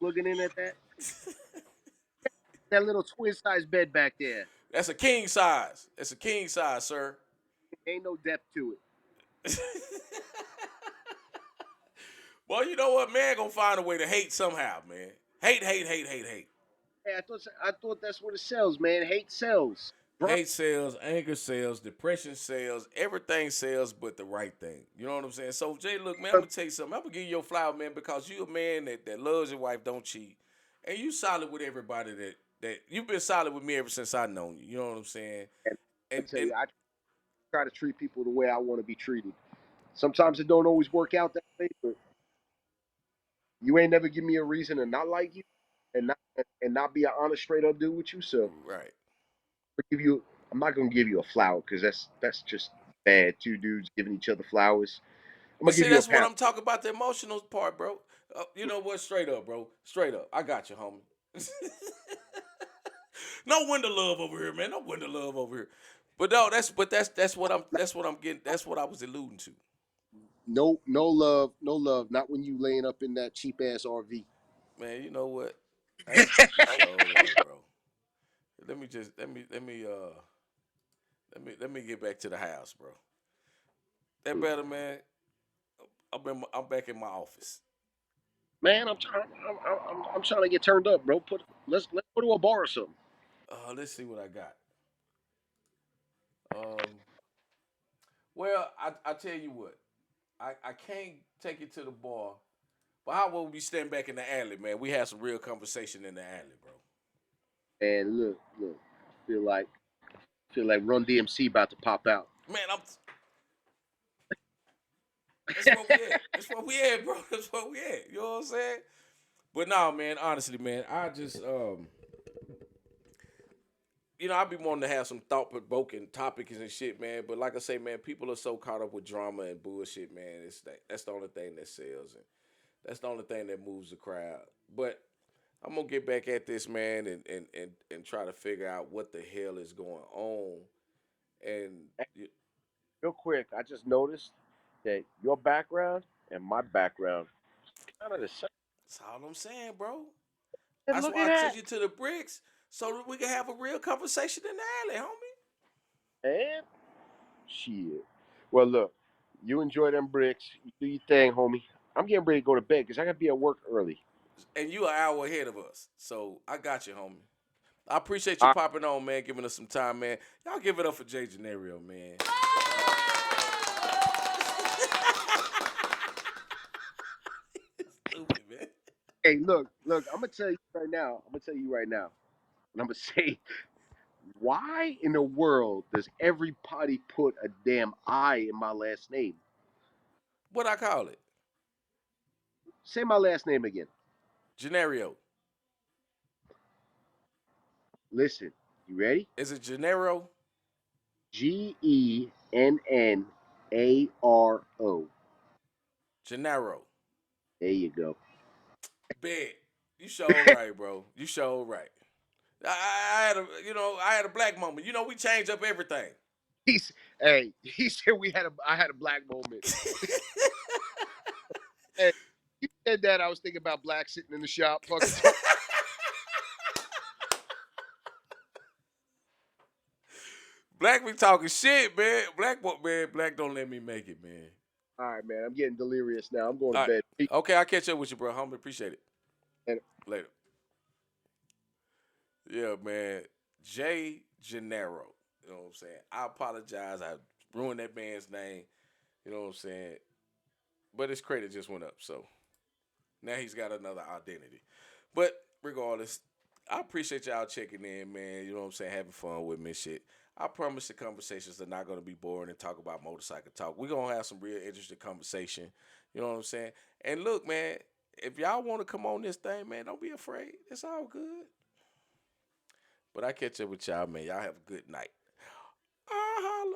Looking in at that little twin size bed back there. That's a king size. It's a king size, sir. Ain't no depth to it. Well, you know what, man? Gonna find a way to hate somehow, man. Hate, hate, hate, hate, hate. Hey, I thought that's what it sells, man. Hate sells. Drama. Hate sells, anger sells, depression sells, everything sells but the right thing. You know what I'm saying? So Jay, look, man, I'm gonna tell you something. I'm gonna give you your flower, man, because you a man that loves your wife, don't cheat. And you solid with everybody that you've been solid with me ever since I known you. You know what I'm saying? And I tell And you, I try to treat people the way I want to be treated. Sometimes it don't always work out that way, but you ain't never give me a reason to not like you, and not be an honest, straight up dude with you. So right. I give you, I'm not gonna give you a flower because that's just bad. Two dudes giving each other flowers. I'm But gonna give see, you a that's what pound. I'm talking about, the emotional part, bro. You know what? Straight up, bro. Straight up. I got you, homie. No window love over here, man. No window love over here. But no, that's what I'm getting. That's what I was alluding to. No love, no love. Not when you laying up in that cheap ass RV. Man, you know what? You sure right, bro. Let me get back to the house, bro. That better, man. I'm back in my office. Man, I'm trying to get turned up, bro. Let's go to a bar or something. Let's see what I got. Um, well, I tell you what, I can't take it to the bar. But how about we stand back in the alley, man? We had some real conversation in the alley, bro. And look, feel like feel like Run DMC about to pop out. Man, that's where we at. That's where we at, bro. That's where we at. You know what I'm saying? But no, man, honestly, man, I just I be wanting to have some thought provoking topics and shit, man. But like I say, man, people are so caught up with drama and bullshit, man. That's the only thing that sells, and that's the only thing that moves the crowd. But I'm gonna get back at this, man, and try to figure out what the hell is going on. And Hey, real quick, I just noticed that your background and my background kind of the same. that's all I'm saying, bro. And That's look why at I took that. you to the bricks so that we can have a real conversation in the alley, homie. And shit. Well, look, you enjoy them bricks. You do your thing, homie. I'm getting ready to go to bed because I got to be at work early. And you an hour ahead of us. So I got you, homie. I appreciate you I, popping on, man, giving us some time, man. Y'all give it up for Jay Genario, man. Stupid, man. hey, look. I'm gonna tell you right now. I'm gonna tell you right now. And I'm gonna say, why in the world does everybody put a damn I in my last name? What I call it? Say my last name again. Genario. Listen, you ready? Is it Genaro? Gennaro. Gennaro. There you go. Bet. You sure right, bro. You sure right. I had a black moment. You know, we change up everything. He said I had a black moment. Hey, you said that I was thinking about black sitting in the shop, fucking talking. Black be talking shit, man. Black don't let me make it, man. All right, man, I'm getting delirious now. I'm going to All right. bed. Okay, I'll catch up with you, bro. Homie, appreciate it. And Later. Yeah, man. Jay Gennaro. You know what I'm saying? I apologize. I ruined that man's name. You know what I'm saying? But his credit just went up, so now he's got another identity. But regardless, I appreciate y'all checking in, man. You know what I'm saying? Having fun with me and shit. I promise the conversations are not going to be boring and talk about motorcycle talk. We're going to have some real interesting conversation. You know what I'm saying? And look, man, if y'all want to come on this thing, man, don't be afraid. It's all good. But I catch up with y'all, man. Y'all have a good night. Holla.